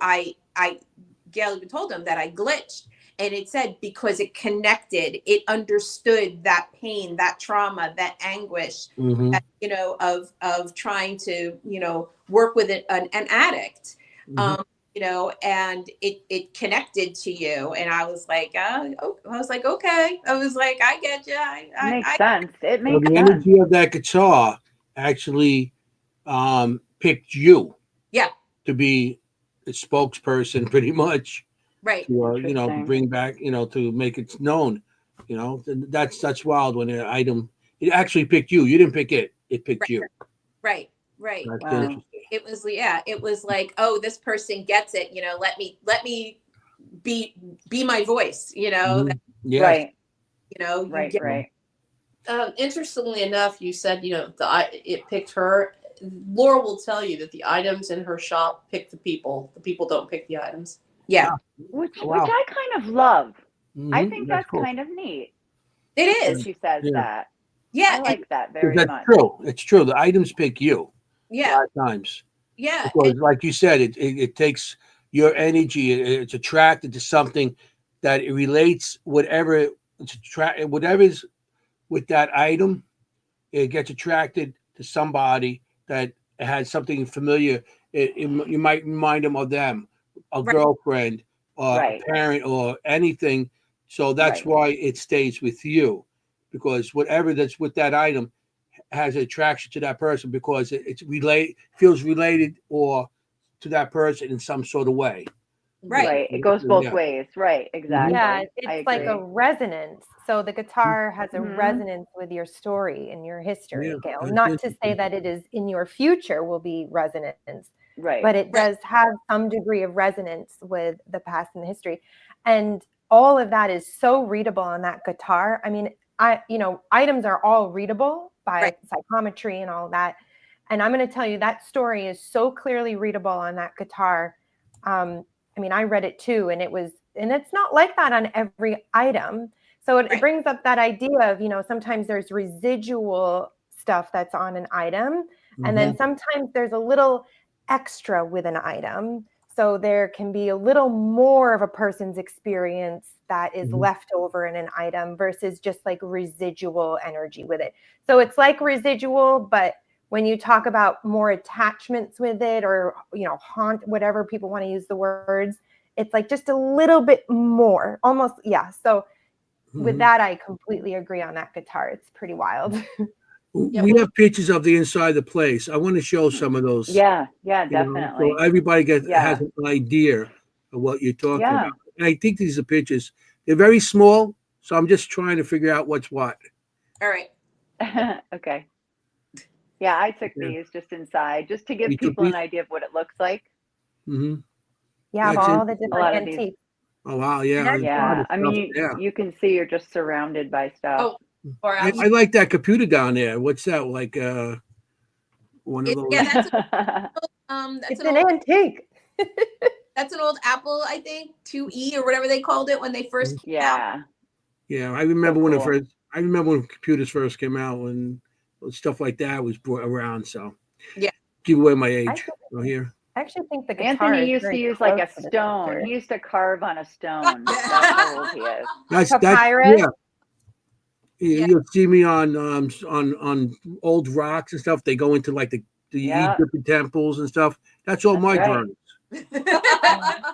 Gail even told him that I glitched, and it said because it connected, it understood that pain, that trauma, that anguish, that, you know, of trying to, you know, work with an addict, you know, and it connected to you. And I was like, okay. I was like, I get you. Makes sense. It So makes the sense. energy of that guitar actually picked you. Yeah. To be a spokesperson, pretty much. Right. To, you know, bring back, you know, to make it known. You know, that's wild when an item, it actually picked you. You didn't pick it. It picked you. Right. That's Wow. interesting. It was like, oh, this person gets it, you know, let me be my voice, you know. Yes. Right. You know, Right. Interestingly enough, you said it picked her. Laura will tell you that the items in her shop pick the people. The people don't pick the items. Yeah, Which Wow. I kind of love. I Mhm, think that's that's cool. kind of neat it when is. she says Yeah. that. Yeah, I and, like that very That's much. true. It's true. The items pick you a yeah, lot of times yeah, because, like you said, it takes your energy. It's attracted to something that it relates. Whatever is with that item, it gets attracted to somebody that has something familiar. You might remind them of them, a right, girlfriend, or a Right. parent, or anything. So that's Right. why it stays with you, because whatever that's with that item has an attraction to that person because feels related or to that person in some sort of way. right, Right. It goes both Yeah. ways. Right. Mhm. Yeah, Exactly. I it's like a agree. resonance. So the guitar has a Hmm. resonance with your story and your Yeah, history, Gail. that's Not to say interesting. that it is in your future will be resonance, Right. but it right, does have some degree of resonance with the past and the history. And all of that is so readable on that guitar. I mean, items are all readable by right. psychometry and all that. And I'm going to tell you that story is so clearly readable on that guitar. I mean, I read it too, and it's not like that on every item. So it Right. brings up that idea of, sometimes there's residual stuff that's on an item, and then Mhm. sometimes there's a little extra with an item. So there can be a little more of a person's experience that is Mhm. left over in an item versus just like residual energy with it. So it's like residual, but when you talk about more attachments with it or haunt, whatever people want to use the words, it's like just a little bit more, almost. Yeah. So with Mhm. that, I completely agree on that guitar. It's pretty wild. Yeah, We have pictures of the inside of the place. I want to show some of those, Yeah. Yeah. so Definitely. everybody has Yeah. an idea of what you're talking Yeah. about. And I think these are pictures. They're very small, so I'm just trying to figure out what's what. All right. Okay. Yeah. I took Yeah. these just inside just to give You took people an these? idea of what it looks like. Mm-hmm. Yeah, of That's all the A different lot of these. antiques. Oh wow, And yeah, there's a lot Yeah. of I stuff. mean, Yeah, you can see you're just surrounded by stuff. Oh, or I like that computer down there. What's that? Like one of yeah, those. that's it's an an old antique. Apple, I think 2E or whatever they called it when they first came out. Yeah. Yeah, I So remember when it cool. first. I remember when computers first came out when stuff like that was brought around. So Yeah. give away my I, age. think, So here, I actually think the guitar Anthony is used to very use like close a to the stone. picture. He used to carve on a stone. That's how old he is. that's Papyrus. yeah. Yeah. You'll see me on old rocks and stuff. They go into like the Yeah. Egyptian temples and stuff. That's all That's my right. drawings.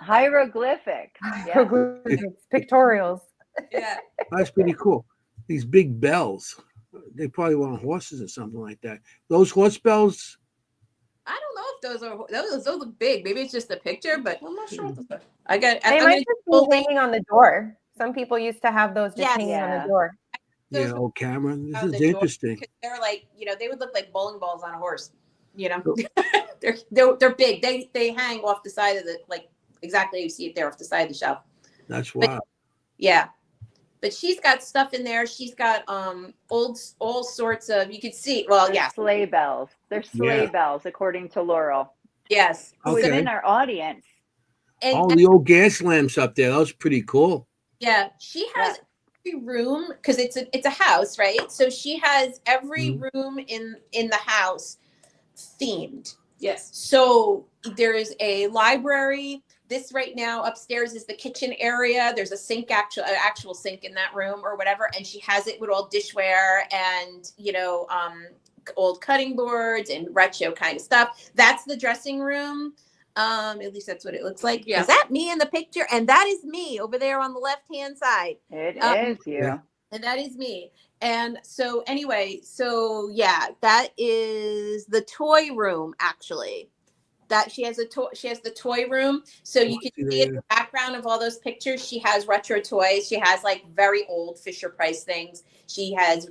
Hieroglyphics. Yeah. Hieroglyphics, pictorials. Yeah. That's pretty cool. These big bells. They probably were on horses or something like that. Those horse bells. I don't know if those look big. Maybe it's just the picture, but I'm not sure what this is. I got. They I'm might gonna just be old lady. hanging on the door. Some people used to have those just Yes. hanging on the Yeah. door. Yeah, Those old camera. This on is the door interesting. because they're like they would look like bowling balls on a horse. Oh. They're big. They hang off the side of the exactly you see it there off the side of the shelf. That's But wild. yeah, but she's got stuff in there. She's got all sorts of you could see. Well, They're yes, sleigh bells. They're sleigh Yeah. bells, according to Laurel, yes. who is Okay. in our audience. And, Oh, the old gas lamps up there. That was pretty cool. yeah, she has Yeah. every room because it's a house, right? So she has every room in the house themed. Yes. So there is a library. This right now upstairs is the kitchen area. There's a sink, actual sink in that room or whatever, and she has it with all dishware and old cutting boards and retro kind of stuff. That's the dressing room. At least that's what it looks like. Yeah. Is that me in the picture? And that is me over there on the left-hand side. It is you. Yeah. And that is me. And so anyway, yeah, that is the toy room actually. That she has the toy room. So you can see in the background of all those pictures, she has retro toys. She has like very old Fisher Price things. She has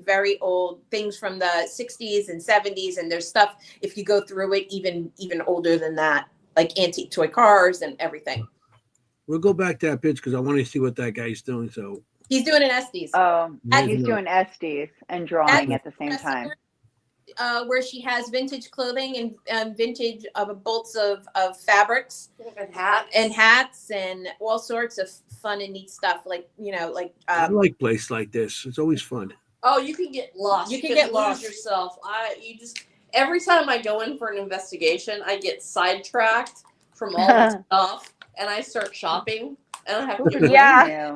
very old things from the 60s and 70s. And there's stuff, if you go through it, even older than that, like antique toy cars and everything. We'll go back to that pitch because I want to see what that guy's doing. So He's doing an Estes. Oh, There's he's no- doing Estes and drawing at the same time. Where she has vintage clothing and vintage bolts of fabrics And hats and all sorts of fun and neat stuff. Like I like place like this. It's always fun. oh, you can get lost. You can can get lose lost. yourself. Every time I go in for an investigation, I get sidetracked from all the stuff, and I start shopping, and I have to. Yeah.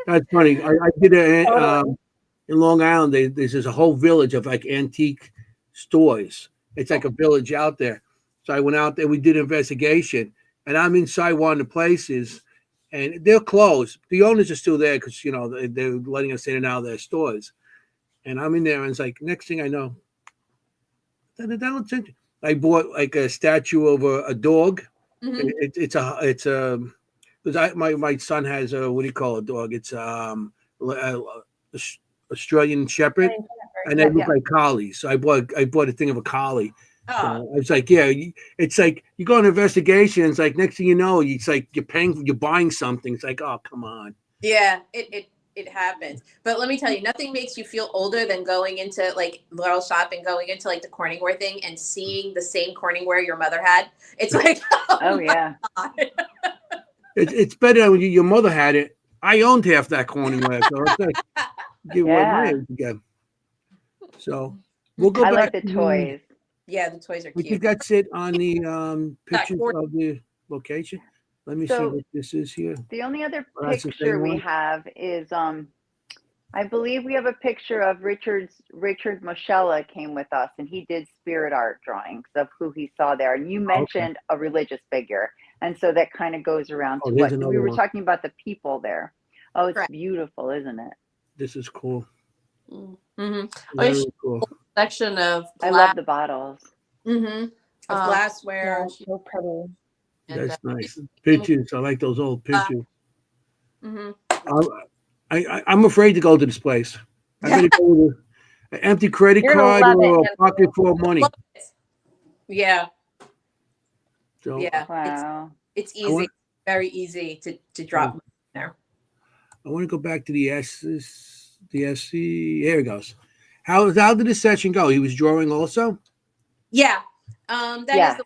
That's funny. I did a Totally. in Long Island. There's a whole village of like antique stores. It's like a village out there. So I went out there. We did an investigation, and I'm inside one of the places, and they're closed. The owners are still there because they're letting us in and out of their stores. And I'm in there, and it's like next thing I know, that looks interesting. I bought like a statue of a dog. Mhm. It's a because my son has a, what do you call a dog? It's Australian Shepherd, and they look like collies. So I bought a thing of a collie. So I was like, yeah, it's like you go on an investigation. It's like next thing you know, it's like you're buying something. It's like, oh, come on. Yeah, it happens. But let me tell you, nothing makes you feel older than going into like little shopping, going into like the Corningware thing and seeing the same Corningware your mother had. It's like, Oh yeah. God. It's better when your mother had it. I owned half that Corningware, so it's like give away my age again. So we'll go I back. like the to toys. Yeah, the toys are We cute. think that's it on the pictures of the location. Let me see So- what this is here. The only other Well, that's the picture same we one? have is I believe we have a picture of Richard Moschella came with us, and he did spirit art drawings of who he saw there. And you mentioned a religious figure, and so that kind of goes around Oh, to there's what we another were one. talking about, the people there. Oh, it's Correct. beautiful, isn't it? This is cool. Mm-hmm. Very should- cool. Section of I love the bottles. Mm-hmm. Of Um, glassware. So pretty. and, That's nice. Pictures. I like those old pictures. Mm-hmm. I'm afraid to go to this place. I better go with an empty credit You're gonna card love or it, a pocket full of money. Yeah, So yeah. Wow. It's I easy, want- very easy to drop there. I want to go back to the SC. Here it goes. How did the session go? He was drawing also? Yeah. That is Yeah.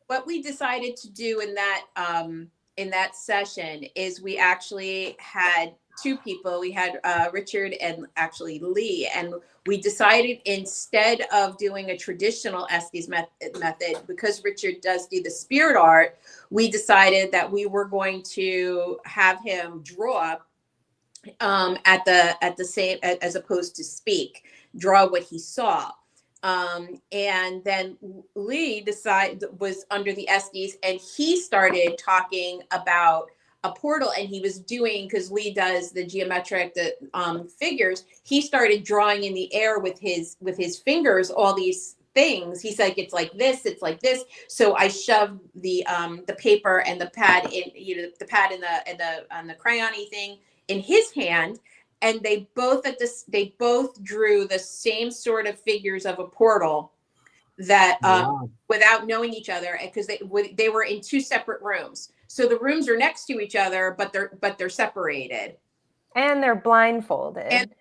what we decided to do in that session is we actually had two people. We had Richard and actually Lee, and we decided instead of doing a traditional Estes method, because Richard does do the spirit art, we decided that we were going to have him draw at the same, as opposed to speak, draw what he saw. And then Lee was under the Estes, and he started talking about a portal, and he was doing, because Lee does the geometric figures, he started drawing in the air with his fingers all these things. He's like, it's like this, it's like this. So I shoved the paper and the pad in, the pad and the crayon-y thing in his hand, and they both drew the same sort of figures of a portal that Wow. without knowing each other, because they were in two separate rooms. So the rooms are next to each other, but they're separated. And they're blindfolded. And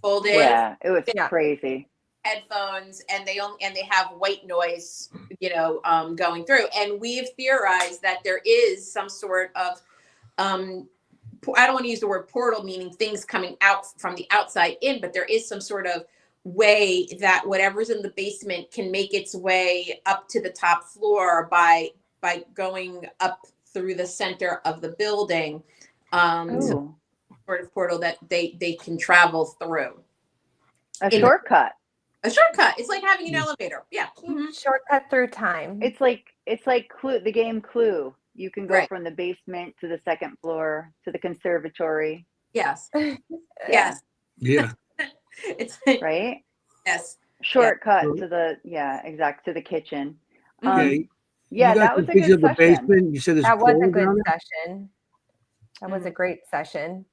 folded Yeah, it was Yeah. crazy. headphones, and they have white noise, going through. And we've theorized that there is some sort of I don't want to use the word portal, meaning things coming out from the outside in, but there is some sort of way that whatever's in the basement can make its way up to the top floor by going up through the center of the building. Ooh, Sort of portal that they can travel through. a shortcut. A shortcut. It's like having an elevator. Yeah. Mhm. Shortcut through time. It's like Clue, the game Clue. You can go Right. from the basement to the second floor to the conservatory, Yes. Yes. Yeah. It's right? yes. Shortcut Yeah. to the kitchen. Okay. Yeah, You got that some was a pictures good of the session. basement. You said there's That was a portal good down there? session. That was a great session.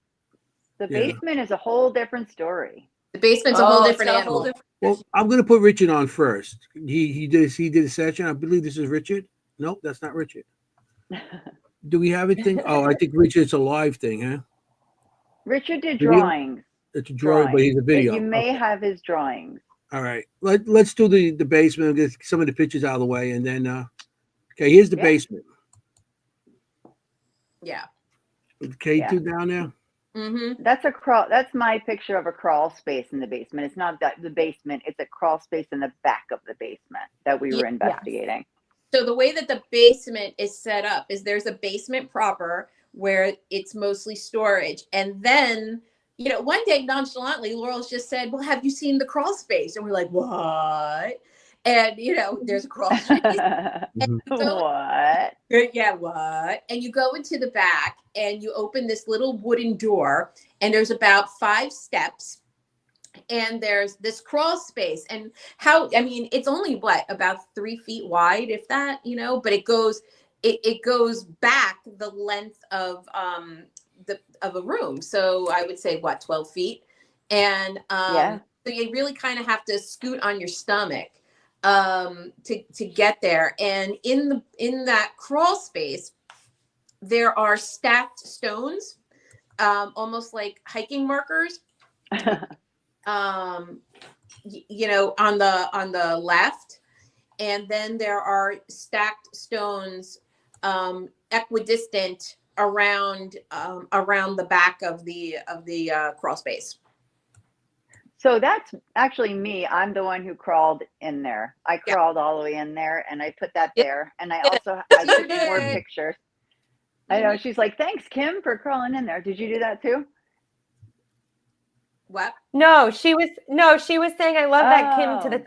The Yeah. basement is a whole different story. The basement's a whole it's different got a animal. whole different- Well, I'm going to put Richard on first. He did a session. I believe this is Richard. Nope, that's not Richard. Do we have a thing? Oh, I think Richard's a live thing, huh? Richard did Video? drawings. It's a drawing, but he's a video. You may Okay. have his drawings. All right. Let's do the basement and get some of the pictures out of the way, and then okay, here's the Yeah. basement. Yeah. K2 down there. Mm-hmm. That's my picture of a crawl space in the basement. It's not the basement. It's a crawl space in the back of the basement that we were investigating. So the way that the basement is set up is there's a basement proper where it's mostly storage. And then, you know, one day nonchalantly, Laurel's just said, well, have you seen the crawl space? And we're like, what? And, you know, there's a crawl space. What? Yeah, what? And you go into the back and you open this little wooden door, and there's about 5 steps. And there's this crawl space, and it's only about 3 feet wide, if that, you know, but it goes back the length of a room. So I would say 12 feet. And so you really kind of have to scoot on your stomach to get there. And in that crawl space, there are stacked stones, almost like hiking markers. You know, on the left, and then there are stacked stones equidistant around the back of the crawl space. So that's actually me. I'm the one who crawled in there. I crawled all the way in there, and I put that there. And I also I took more pictures. I know. She's like, thanks, Kimm, for crawling in there. Did you do that too? What? No, she was saying, I love that, Kimm, to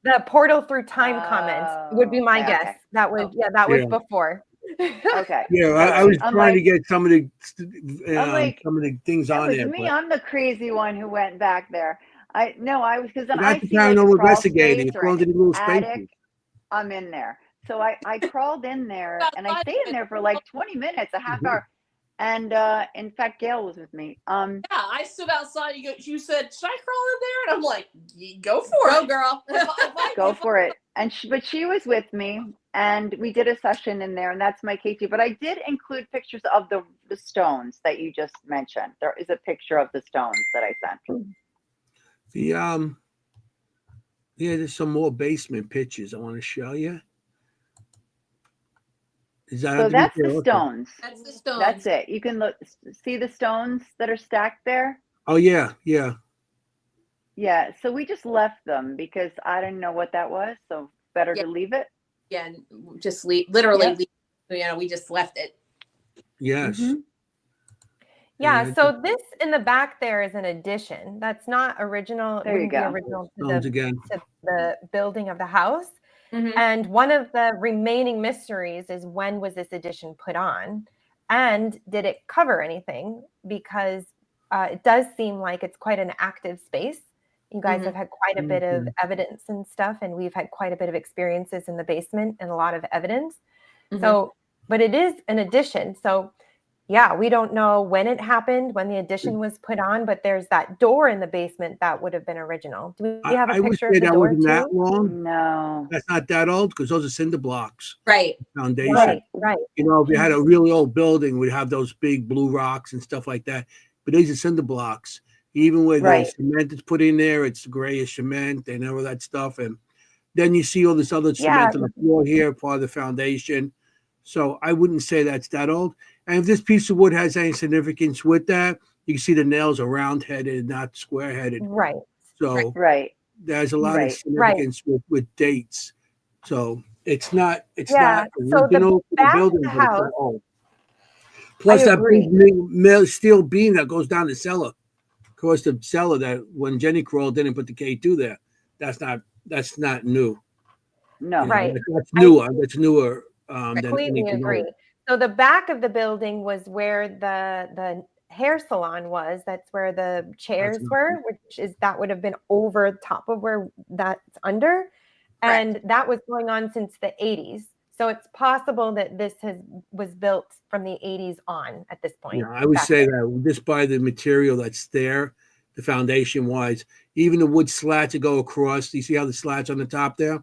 the portal through time comments would be my guess. Okay. That was before. Okay. Yeah, I was trying to get some of the things on there. Me, I'm the crazy one who went back there. I was because then That's I the see paranormal crawl investigating. space It's or going to an the little attic, spaces. I'm in there. So I crawled in there and I stayed in there for like 20 minutes, a half hour. And in fact, Gail was with me. Yeah, I stood outside. You said, should I crawl in there? And I'm like, go for it, girl. Go for it. And she was with me, and we did a session in there, and that's my K2. But I did include pictures of the stones that you just mentioned. There is a picture of the stones that I sent. There's some more basement pictures I want to show you. So that's the stones. That's the stones. That's it. You can see the stones that are stacked there. Oh yeah. Yeah. So we just left them because I didn't know what that was. So better to leave it. Yeah, and just leave. Literally, leave, you know, we just left it. Yes. Mm-hmm. Yeah. So this in the back there is an addition. That's not original. There you go. Original to to the building of the house. Mm-hmm. And one of the remaining mysteries is, when was this addition put on? And did it cover anything? Because it does seem like it's quite an active space. You guys have had quite a bit of evidence and stuff, and we've had quite a bit of experiences in the basement and a lot of evidence. So, but it is an addition. So yeah, we don't know when it happened, when the addition was put on, but there's that door in the basement that would have been original. Do we have a picture of the door too? That long. No, that's not that old, because those are cinder blocks. Right. Foundation. Right. You know, if you had a really old building, we'd have those big blue rocks and stuff like that. But these are cinder blocks. Even with the cement that's put in there, it's grayish cement and all that stuff. And then you see all this other cement on the floor here, part of the foundation. So I wouldn't say that's that old. And if this piece of wood has any significance with that, you can see the nails are round-headed, not square-headed. Right. So there's a lot of significance with dates. So it's not original so the back building, of the but it's house, not old. Plus that big steel beam that goes down the cellar. Of course, the cellar that when Jennie crawled in and put the K2 there, that's not new. No. That's newer. That's newer. Completely agree. Old. So the back of the building was where the hair salon was. That's where the chairs were, that would have been over top of where that's under. And that was going on since the 80s. So it's possible that this was built from the 80s on at this point. Yeah, I would say that just by the material that's there, the foundation wise, even the wood slats that go across. Do you see how the slats on the top there?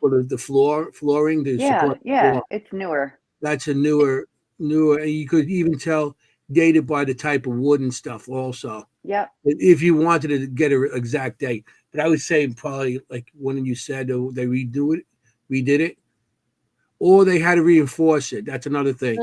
For the flooring. Floor. It's newer. That's a newer. You could even tell dated by the type of wood and stuff also. Yep. If you wanted to get an exact date. But I would say probably like when you said they redid it, or they had to reinforce it. That's another thing.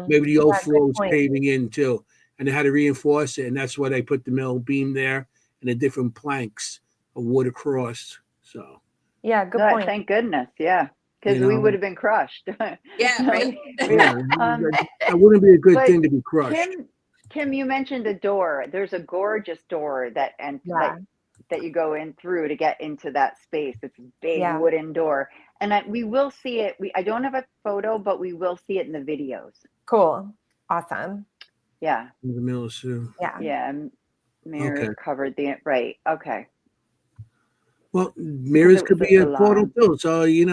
Maybe the old floor was caving in too, and they had to reinforce it, and that's why they put the middle beam there and the different planks of wood across. So yeah, good point. Thank goodness. Yeah. Because we would have been crushed. Yeah, right. That wouldn't be a good thing to be crushed. Kim, you mentioned a door. There's a gorgeous door that you go in through to get into that space. It's a big wooden door, and we will see it. I don't have a photo, but we will see it in the videos. Cool, awesome. Yeah. In the middle of Sue. Yeah. Yeah. Mirrors covered the right. Okay. Well, mirrors could be a portal too. So you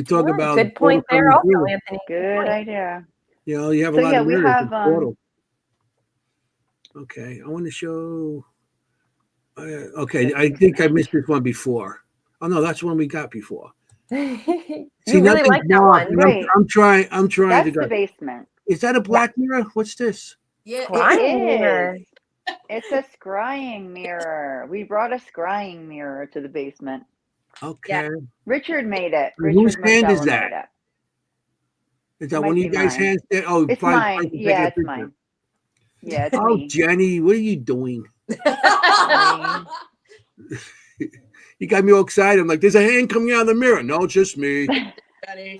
talk about good point there, also, Anthony. Good idea. You have a lot of mirrors. We have portal. Okay, I want to show. Okay, I think I missed this one before. Oh no, that's one we got before. You really like that one, right? I'm trying That's to go. The basement. Is that a black mirror? What's this? Yeah, it is. It's a scrying mirror. We brought a scrying mirror to the basement. Okay. Yeah. Richard made it. Whose hand is that? Is that one of you guys' hands? Oh, it's mine. Yeah, it's mine. Yeah, it's me. Jennie, what are you doing? You got me all excited. I'm like, there's a hand coming out of the mirror. No, it's just me. Jennie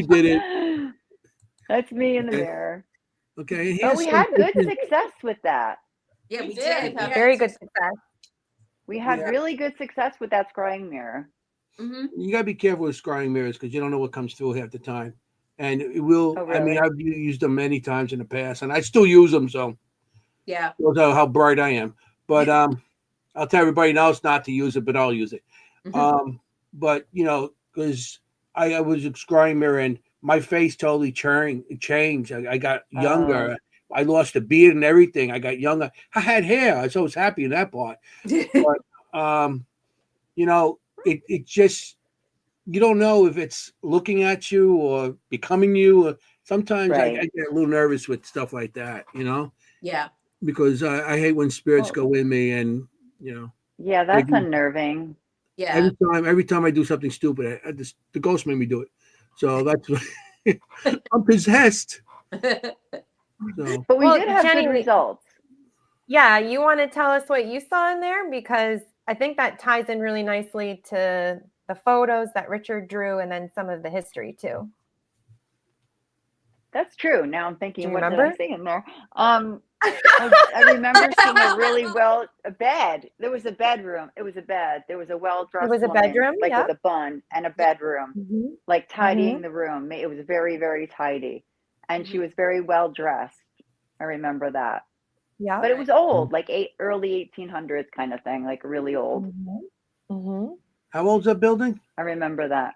did it. That's me in the mirror. Okay. But we had good success with that. Yeah, we did. Very good success. We had really good success with that scrying mirror. Mm-hmm. You got to be careful with scrying mirrors because you don't know what comes through half the time. And it will, really? I mean, I've used them many times in the past and I still use them. So, yeah, shows how bright I am. But I'll tell everybody else not to use it, but I'll use it. Mm-hmm. But, because I was a scrying mirror and my face totally changed. I got younger. I lost a beard and everything. I got younger. I had hair. I was always happy in that part. But, it just, you don't know if it's looking at you or becoming you. Or sometimes I get a little nervous with stuff like that, Yeah. Because I hate when spirits go in me and, Yeah, that's unnerving. Yeah. Every time I do something stupid, the ghost made me do it. So that's I'm possessed. So. But we did have Jennie, good results. Yeah, you want to tell us what you saw in there? Because I think that ties in really nicely to the photos that Richard drew and then some of the history too. That's true. Now I'm thinking, what remember? did I see in there? I remember seeing a bed. There was a bedroom. It was a bed. There was a well-dressed woman, bedroom, like with a bun and a bedroom, like tidying the room. It was very, very tidy. And she was very well dressed. I remember that. Yeah. But it was old, like early 1800s kind of thing, like really old. How old's that building? I remember that.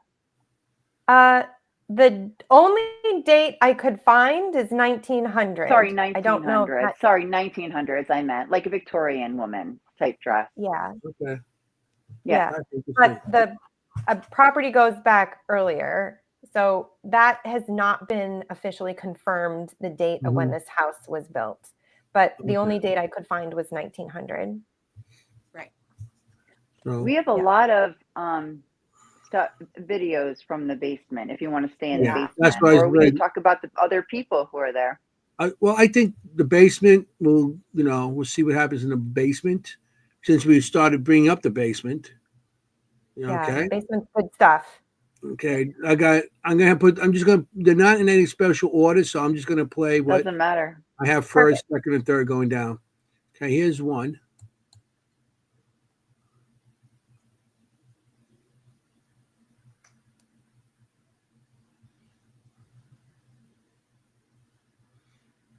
The only date I could find is 1900. Sorry, 1900. I don't know. Sorry, 1900s. I meant like a Victorian woman type dress. Yeah. Okay. Yeah. But the property goes back earlier. So that has not been officially confirmed, the date of when this house was built. But the only date I could find was 1900. Right. So, we have a lot of videos from the basement if you want to stay in the basement. That's why or we can talk about the other people who are there. I think the basement we'll see what happens in the basement since we started bringing up the basement. Okay. Basement's good stuff. Okay. they're not in any special order, so I'm just gonna play what doesn't matter. I have first, second, and third going down. Okay, here's one.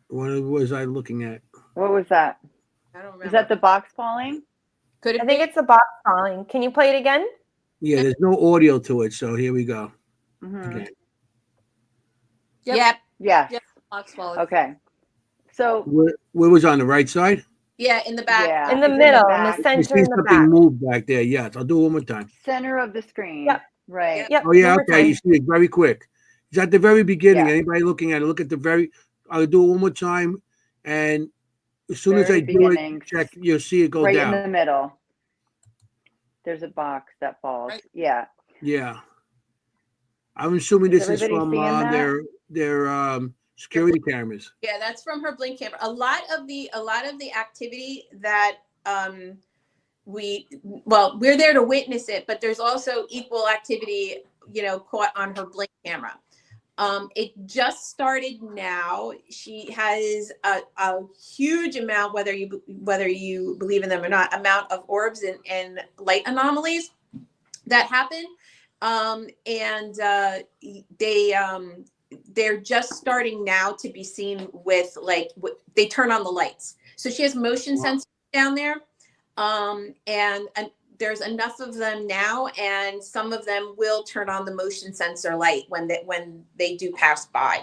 What was I looking at? What was that? I don't remember. Is that the box falling? Could it I think it's the box falling. Can you play it again? Yeah, there's no audio to it, so here we go. Okay. Yep. Yes. Yep. Box falling. Okay. So where was on the right side? Yeah, in the back. Yeah, in the middle, in the I center, see in the something back. move back there. Yes, I'll do it one more time. center of the screen. Yep. Right. Yep. Oh yeah, one more okay. time. You see it very quick. It's at the very beginning. Yeah. Anybody looking at it, look at the very. I'll do it one more time, and as soon as I Very do it, beginning, check. You'll see it go right down. in the middle. There's a box that falls. Right. Yeah. Yeah, I'm assuming Is this is everybody from seeing that? their security cameras. Yeah, that's from her blink camera. A lot of the activity that we're there to witness it, but there's also equal activity, caught on her blink camera. It just started now. She has a huge amount, whether you believe in them or not, amount of orbs and light anomalies that happen. And they're just starting now to be seen with they turn on the lights. So she has motion sensors down there. And there's enough of them now, and some of them will turn on the motion sensor light when they do pass by.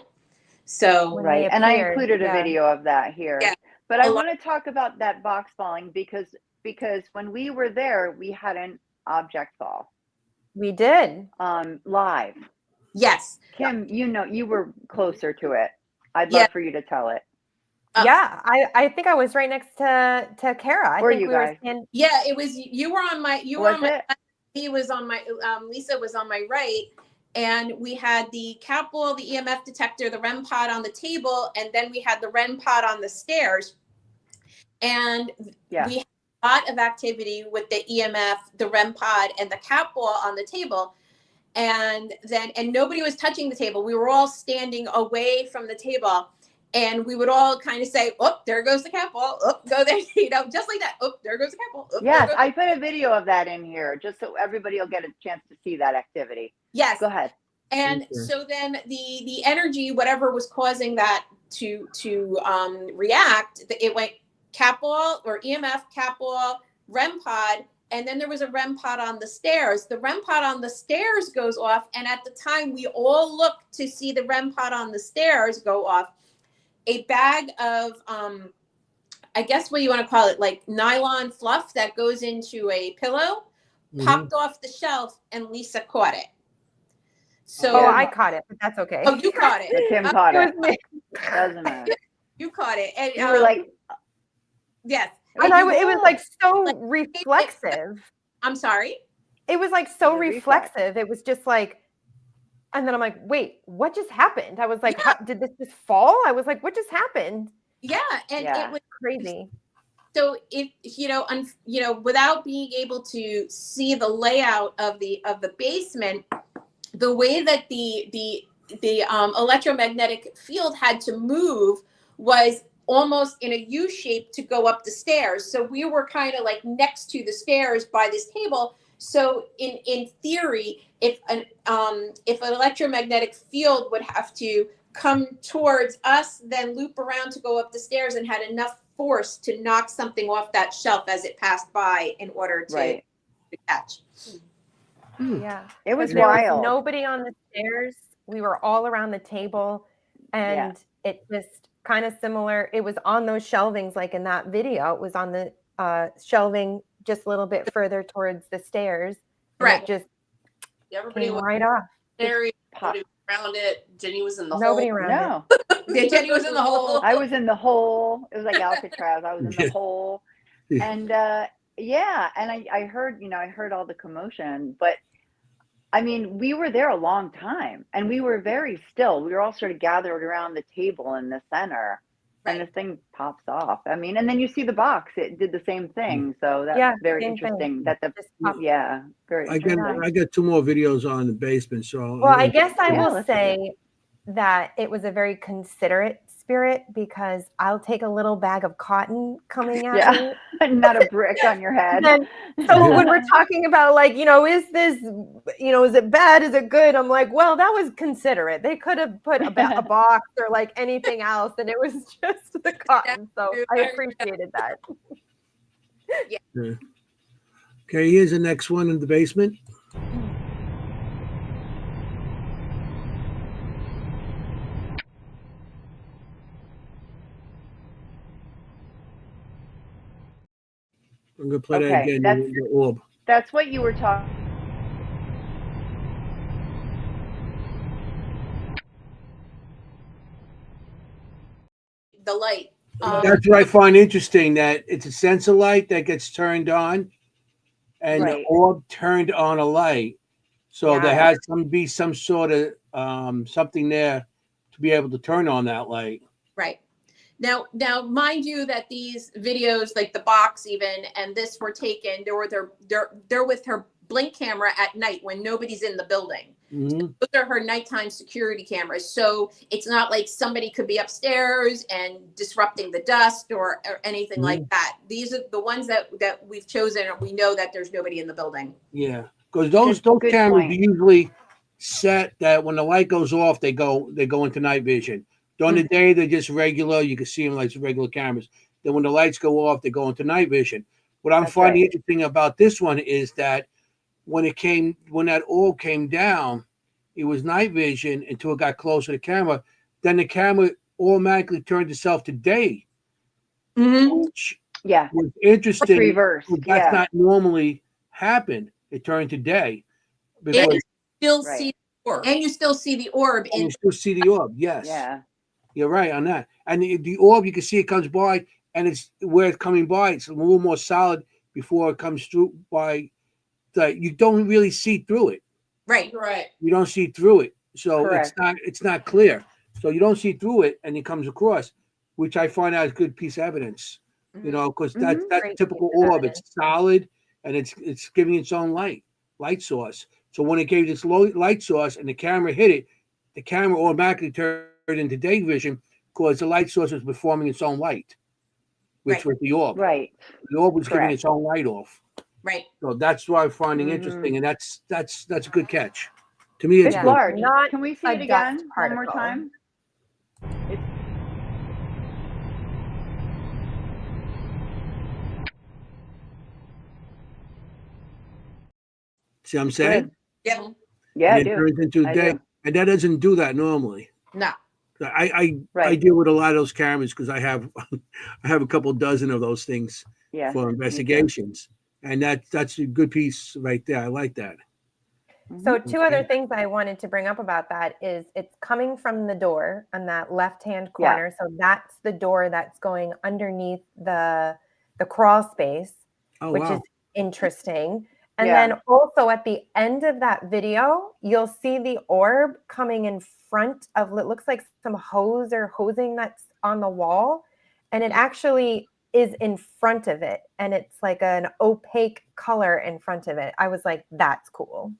So Right. And I included a yeah. video of that here. Yeah. But I want to talk about that box falling because when we were there, we had an object fall. We did. Live. yes, Kimm, you were closer to it. I'd love for you to tell it. Yeah, I think I was right next to Kara. I Or think you we were guys. standing. yeah, it was. You were on my. You were Was on my. it? He was on my. Lisa was on my right, and we had the cat ball, the EMF detector, the REM pod on the table, and then we had the REM pod on the stairs, and Yeah. we had a lot of activity with the EMF, the REM pod, and the cat ball on the table. And nobody was touching the table. We were all standing away from the table, and we would all kind of say, "Oh, there goes the cat ball. Oh, go there," just like that. Oh, there goes the cat ball. Oh, Yes, I put a video of that in here just so everybody will get a chance to see that activity. Yes. Go ahead. And so then the energy, whatever was causing that to react, it went cat ball or EMF, cat ball, REM pod. And then there was a REM pod on the stairs. The REM pod on the stairs goes off. And at the time we all looked to see the REM pod on the stairs go off, a bag of, I guess what you want to call it, like nylon fluff that goes into a pillow, popped off the shelf, and Lisa caught it. So I caught it, but that's okay. Oh, you caught it. But Kimm caught it. me. Doesn't matter. You caught it. And You were like, yes. And it was like so Like, reflexive. I'm sorry. It was like so The reflex. reflexive. It was just like, and then I'm like, wait, what just happened? I was like, Yeah. did this just fall? I was like, what just happened? Yeah. And Yeah. it was Crazy. so if without being able to see the layout of the basement, the way that the electromagnetic field had to move was almost in a U shape to go up the stairs. So we were kind of like next to the stairs by this table. So in theory, if an electromagnetic field would have to come towards us, then loop around to go up the stairs, and had enough force to knock something off that shelf as it passed by in order to catch. Yeah. it was There wild. nobody on the stairs. We were all around the table, and it just kind of similar. It was on those shelvings, like in that video. It was on the shelving just a little bit further towards the stairs. Correct. It just Everybody came was right off. area, nobody was around it. Jenny was in the Nobody hole. around No, Yeah, Jenny was in the hole. I was in the hole. It was like Alcatraz. I was in the Yeah. hole. Yeah. And and I heard, I heard all the commotion, but I mean, we were there a long time and we were very still. We were all sort of gathered around the table in the center, and Right. the thing pops off. I mean, and then you see the box, it did the same thing. So that's Yeah, very same thing. interesting that Just popped. very I interesting. got 2 more videos on the basement. So Well, I guess I Yeah, will let's do it. say that it was a very considerate spirit, because I'll take a little bag of cotton coming at Yeah. me. Not a brick on your head. And so when we're talking about like, is this, is it bad? Is it good? I'm like, well, that was considerate. They could have put a box or like anything else, and it was just the cotton. So I appreciated that. Okay, here's the next one in the basement. I'm gonna play that Okay, again. that's- The orb. That's what you were talking. the light. That's what I find interesting, that it's a sensor light that gets turned on, and Right. the orb turned on a light. So there Yeah. has to be some sort of something there to be able to turn on that light. Right. Now, mind you that these videos, like the box even, and this were taken, they're with her blink camera at night when nobody's in the building. Mhm. Those are her nighttime security cameras. So it's not like somebody could be upstairs and disrupting the dust or anything like that. These are the ones that we've chosen, and we know that there's nobody in the building. Yeah, because those Good cameras point. are usually set that when the light goes off, they go into night vision. During the day, they're just regular. You can see them like regular cameras. Then when the lights go off, they go into night vision. What I'm That's finding right. interesting about this one is that when that orb came down, it was night vision until it got closer to the camera. Then the camera automatically turned itself to day, which Yeah. was It's interesting. reversed. That's Yeah. not normally happen. It turned to day And because you still Right. see the orb. And you still see the orb you in still see the orb. Yes, Yeah. you're right on that. And the orb, you can see it comes by, and it's where it's coming by. It's a little more solid before it comes through by. You don't really see through it. right. You don't see through it, so Correct. it's not clear. So you don't see through it, and it comes across, which I find out is good piece of evidence. You know, because that's Mhm. a Great typical piece of orb. evidence. It's solid, and it's giving its own light source. So when it gave this low light source and the camera hit it, the camera automatically turned into day vision because the light source was performing its own light, which Right. was the orb. Right. The orb was giving Correct. its own light off. Right. So that's what I'm finding Mhm. interesting, and that's a good catch. To me, it's It's good. large. Not Can we see a it dust again one more particle. time? It's See what I'm saying? good. Yep. Yeah, I And it do. turns into a I day, do. and that doesn't do that normally. No. I Right. deal with a lot of those cameras because I have I have a couple dozen of those things Yeah. for Me too. investigations, and that's a good piece right there. I like that. So Mhm. two other things I wanted to bring up about that is it's coming from the door on that left-hand Yeah. corner. So that's the door that's going underneath the crawl space, Oh which wow! is interesting. And Yeah. then also at the end of that video, you'll see the orb coming in front of it looks like some hose or hosing that's on the wall. And it actually is in front of it. And it's like an opaque color in front of it. I was like, that's cool.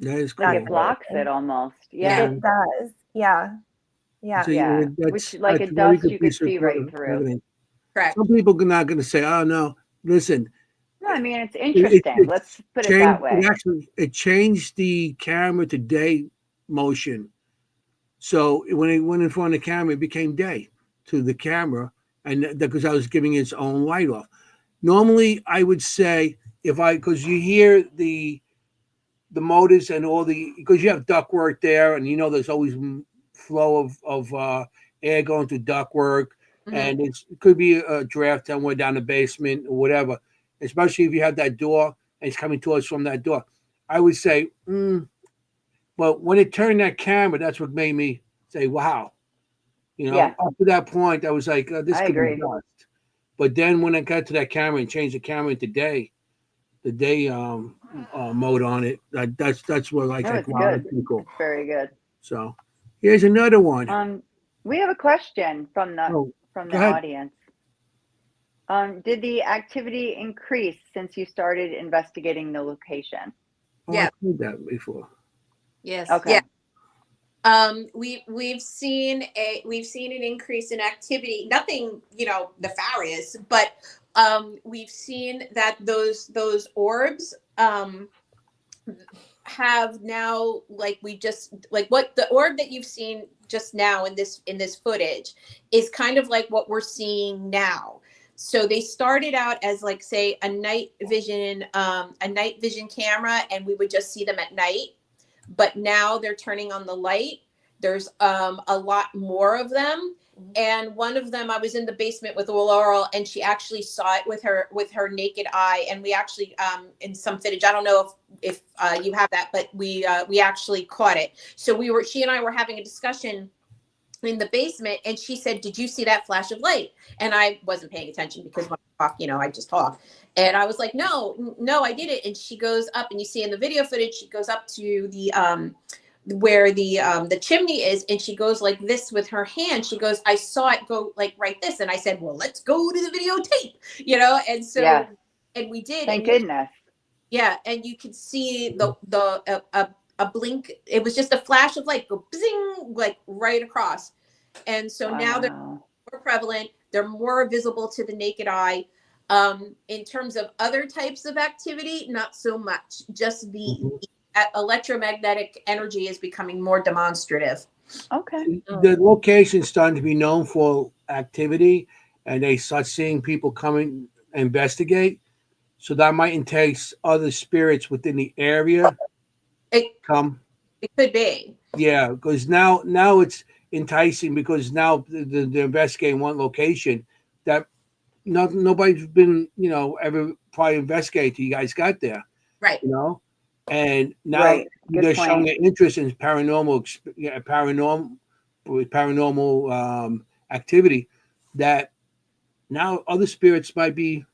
That is Like cool. it blocks it almost. Yeah. Yeah. It does. Yeah. Yeah. So Yeah. that's Which like a very dust good you could piece of see right through. evidence. Correct. Some people are not going to say, "Oh no, listen." No, I mean it's It interesting. Let's put it that way. It changed the camera to day motion. So when it went in front of the camera, it became day to the camera, and because I was giving its own light off. Normally, I would say because you hear the motors and all because you have ductwork there, and there's always flow of air going through ductwork, and it could be a draft somewhere down the basement or whatever. Especially if you have that door and it's coming to us from that door, I would say, but when it turned that camera, that's what made me say, wow. Yeah. Up to that point, I was like, this I could agree. be dust. But then when I got to that camera and changed the camera into day, the day mode on it, that's what No, like it's wow, that's good. pretty cool. It's very good. So here's another one. We have a question from the Oh, from go the ahead. audience. Did the activity increase since you started investigating the location? Oh, Yeah. I've heard that before. Yes. Okay. Yeah. We've seen an increase in activity. Nothing, nefarious, but we've seen that those orbs have now what the orb that you've seen just now in this footage is kind of like what we're seeing now. So they started out as like, say, a night vision camera, and we would just see them at night. But now they're turning on the light. There's a lot more of them. And one of them, I was in the basement with Laurel, and she actually saw it with her naked eye. And we actually, in some footage, I don't know if you have that, but we actually caught it. So she and I were having a discussion in the basement, and she said, "Did you see that flash of light?" And I wasn't paying attention because when I talk, I just talk. And I was like, no, I didn't. And she goes up, and you see in the video footage, she goes up to the where the chimney is, and she goes like this with her hand. She goes, "I saw it go like right this." And I said, "Well, let's go to the videotape," And so, Yeah. and we did. Thank and goodness. Yeah, and you could see a blink. It was just a flash of light go zing, like right across. And so now they're Wow. more prevalent. They're more visible to the naked eye. In terms of other types of activity, not so much. Just the electromagnetic energy is becoming more demonstrative. Okay. The location's starting to be known for activity, and they start seeing people coming investigate. So that might entice other spirits within the area It come. it could be. Yeah, because now it's enticing because now they're investigating one location that nobody's been ever probably investigated till you guys got there, Right. and now Right. Good they're showing point. an interest in paranormal activity that now other spirits might be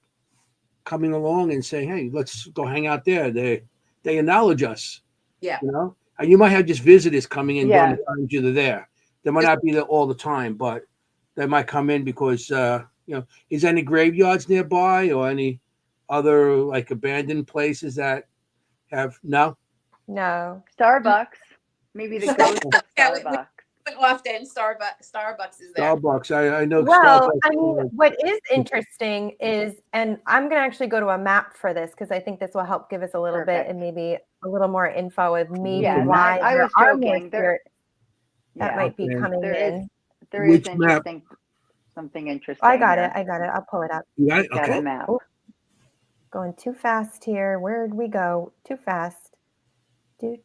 coming along and saying, "Hey, let's go hang out there." They acknowledge us, Yeah. and you might have just visitors coming in during Yeah. the times you're there. They might not be there all the time, but they might come in because is any graveyards nearby or any other like abandoned places that have no? No. Starbucks. Maybe the ghost of Yeah, we Starbucks. often Starbucks is there. Starbucks. I know Well, Starbucks. I mean, what is interesting is, and I'm going to actually go to a map for this because I think this will help give us a little bit Perfect. and maybe a little more info of maybe Yeah, and why I there was are more joking. There, spirits that yeah, might be Okay. coming there is in. there is Which map? interesting something interesting. I got here. it. I got it. I'll pull it up. You got it? Got Okay. a map. Ooh, going too fast here. Where'd we go? Too fast. Do.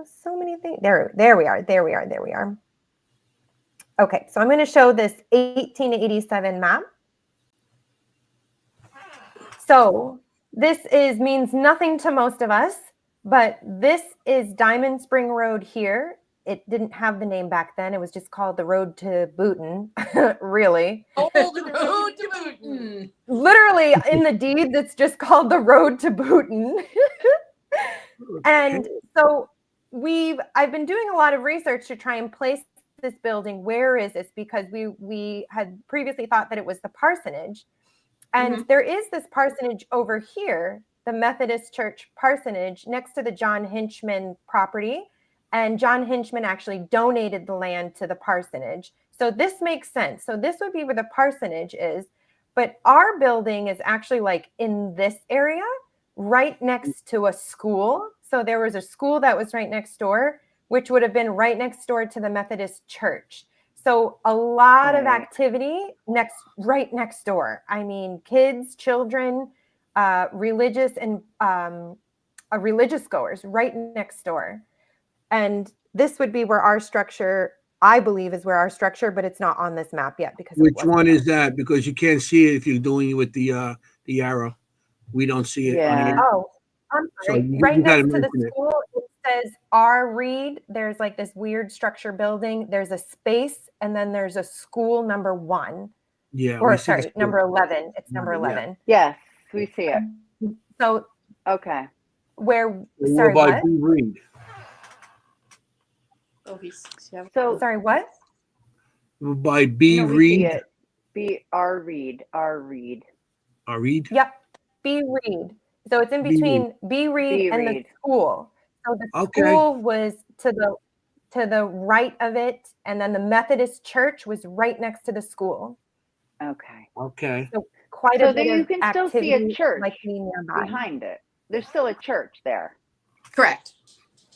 So many things. There we are. There we are. Okay, so I'm going to show this 1887 map. So this means nothing to most of us, but this is Diamond Spring Road here. It didn't have the name back then. It was just called the Road to Booton, really. Old road to Booton. Literally in the deeds, it's just called the Road to Booton. And so I've been doing a lot of research to try and place this building. Where is this? Because we had previously thought that it was the parsonage. And there is this parsonage over here, the Methodist Church parsonage next to the John Hinchman property. And John Hinchman actually donated the land to the parsonage. So this makes sense. So this would be where the parsonage is. But our building is actually like in this area, right next to a school. So there was a school that was right next door, which would have been right next door to the Methodist Church. So a lot of activity right next door. I mean, kids, children, religious and religious goers right next door. And this would be where our structure, I believe, is where our structure, but it's not on this map yet because Which one is that? Because you can't see it if you're doing it with the arrow. We don't see it on Yeah. here. Oh, I'm So sorry. you Right gotta next to the mention it. school, it says R. Reed. There's like this weird structure building. There's a space, and then there's a school number 1. Yeah. Or we see the sorry, number 11. It's number Yeah. 11. Yes, we see it. So Okay. where? We're Sorry, by what? B. Reed. Oh, So Sorry, what? We're by B. no, we see Reed. it. R. Reed. Reed. Yep, B. Reed. So it's in B. Reed. between B. Reed B. and the Reed. school. So the Okay. school was to the right of it, and then the Methodist Church was right next to the school. Okay. Okay. So quite So a bit there you of can still see a activity church likely nearby. behind it. There's still a church there. Correct.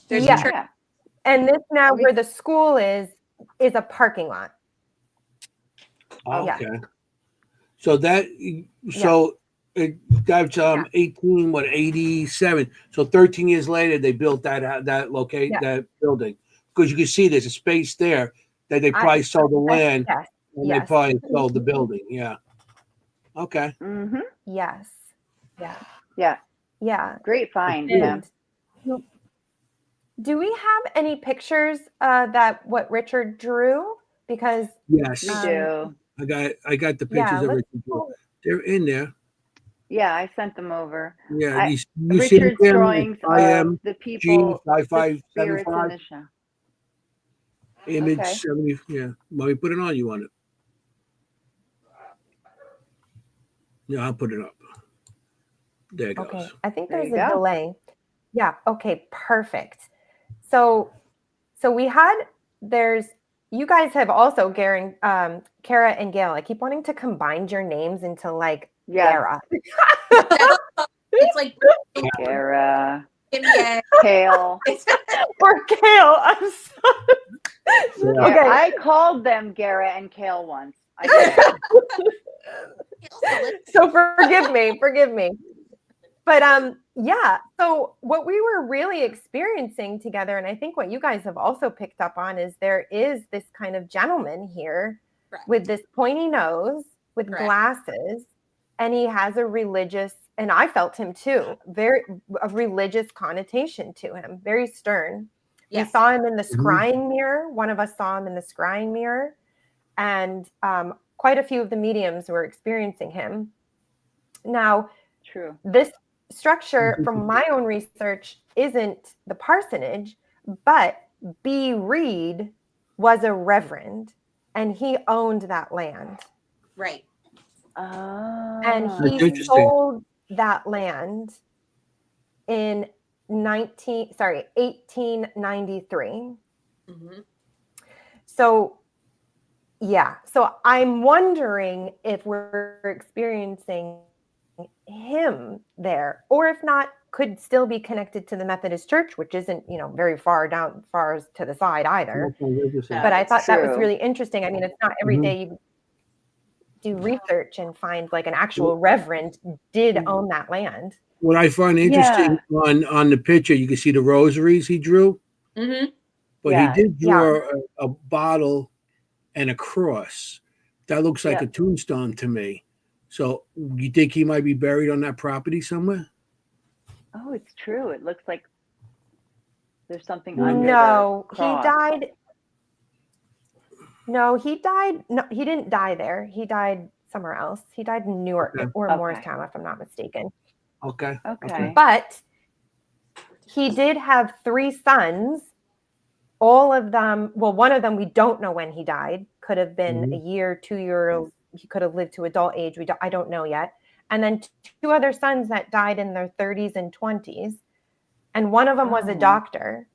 There's Yes. a church. Yeah. And this now We- where the school is a parking lot. Okay. Yeah. So that's 87. So 13 years later they built that locate Yeah. that building. Because you can see there's a space there that they probably sold the land Yes. and Yes. they probably sold the building. Yeah. Okay. Mm-hmm. Yes. Yeah. Yeah. Yeah. Great find, Kim. And do we have any pictures that what Richard drew? Because Yes, We do. I got the yeah, pictures of let's Richard Jewell. They're in there. Yeah, I sent them over. Yeah, I, you see Richard's them, drawings of IM the G people, the spirits in 5575 the show. image Okay. 70. Yeah, let me put it on. You want it? Yeah, I'll put it up. There it okay. goes. I think There there's you a go. delay. Yeah. Okay. Perfect. So we had there's you guys have also Kara and Gail. I keep wanting to combine your names into like Yes. Gara. It's like Gara, Kim Yang. Kale. Or Kale. I'm sorry. Yeah. Okay. I called them Gara and Kale once. I did. So forgive me. But yeah, so what we were really experiencing together, and I think what you guys have also picked up on, is there is this kind of gentleman here Correct. with this pointy nose, with Correct. glasses, and he has a religious, and I felt him too, a religious connotation to him, very stern. Yes. We saw him in the scrying mirror. One of us saw him in the scrying mirror, and quite a few of the mediums were experiencing him. Now, True. this structure, from my own research, isn't the parsonage, but B. Reed was a reverend, and he owned that land. Right. And Oh. That's he interesting. sold that land in 1893. Mm-hmm. So yeah, so I'm wondering if we're experiencing him there, or if not, could still be connected to the Methodist Church, which isn't, very far to the side either. But I it's thought that was true. really interesting. I mean, it's not every day you do research and find like an actual reverend did own that land. What I find interesting on the picture, you can see the rosaries he drew, Mm-hmm. but Yeah. he did draw a bottle and a cross. That looks like Yeah. a tombstone to me. So you think he might be buried on that property somewhere? Oh, it's true. It looks like there's something No, under No, the he cross. died. No, he died. No, he didn't die there. He died somewhere else. He died in Newark or Okay. Morristown, if I'm not mistaken. Okay. Okay. But he did have 3 sons. All of them, well, one of them, we don't know when he died. Could have been a year, 2 years. He could have lived to adult age. I don't know yet. And then 2 other sons that died in their 30s and 20s. And one of them was a doctor.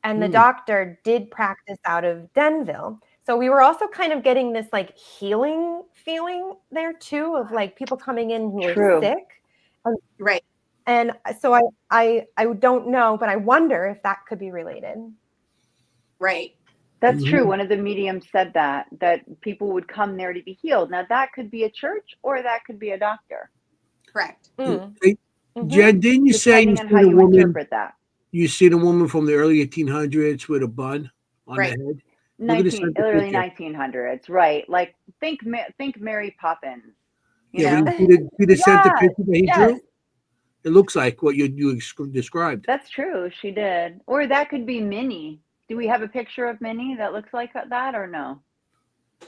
And the doctor did practice out of Denville. So we were also kind of getting this like healing feeling there too, of like people coming in who are sick. Right. And so I don't know, but I wonder if that could be related. Right. That's true. One of the mediums said that people would come there to be healed. Now that could be a church or that could be a doctor. Correct. Hey, Jen, didn't you say you Depending on seen how a you woman? interpret that. You seen a woman from the early 1800s with a bun on the head? Early 1900s, right? Like think Mary Poppins. You know? But you just sent the picture that he drew. It looks like what you described. That's true. She did. Or that could be Minnie. Do we have a picture of Minnie that looks like that or no?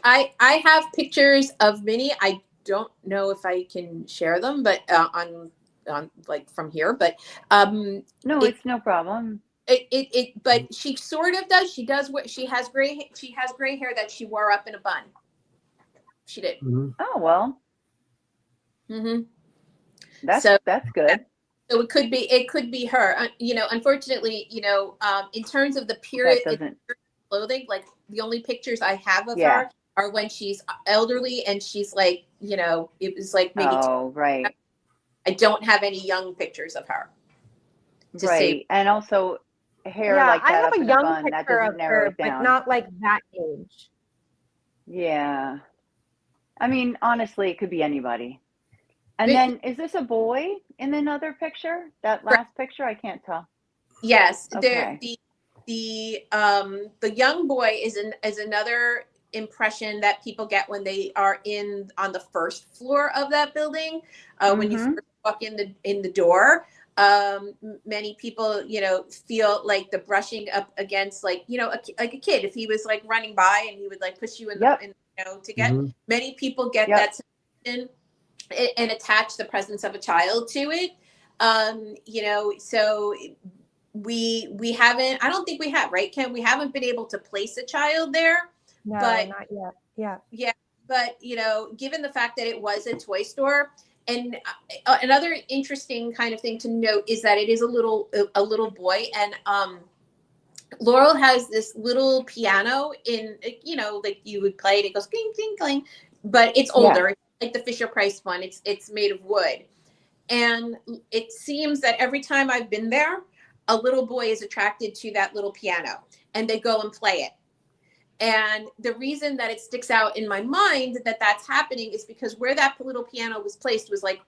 I have pictures of Minnie. I don't know if I can share them, but on like from here. But no, it's no problem. But she sort of does. She does what she has gray. She has gray hair that she wore up in a bun. She did. Oh well. That's good. So it could be her. Unfortunately, in terms of the period clothing, like the only pictures I have of her are when she's elderly and she's like, it was like maybe. Oh, right. I don't have any young pictures of her. Right, and also hair like that. I have up a in young bun. That picture doesn't of narrow her, it down. but not like that age. Yeah, I mean, honestly, it could be anybody. And then, is this a boy in another picture? That last picture, I can't tell. Yes, okay. The young boy is another impression that people get when they are on the first floor of that building. When you first walk in the door, Many people, feel like the brushing up against, like, like a kid, if he was like running by and he would like push you in Yep. to get, many people get Yep. that sensation and attach the presence of a child to it. So we haven't, I don't think we have, right, Kim? We haven't been able to place a child there. No, but not yet. yeah, but given the fact that it was a toy store, and another interesting kind of thing to note is that it is a little boy, and Laurel has this little piano in, like you would play it, it goes clink clink clink, but it's older. It's like the Fisher Price one. It's made of wood, and it seems that every time I've been there, a little boy is attracted to that little piano, and they go and play it. And the reason that it sticks out in my mind that that's happening is because where that little piano was placed was like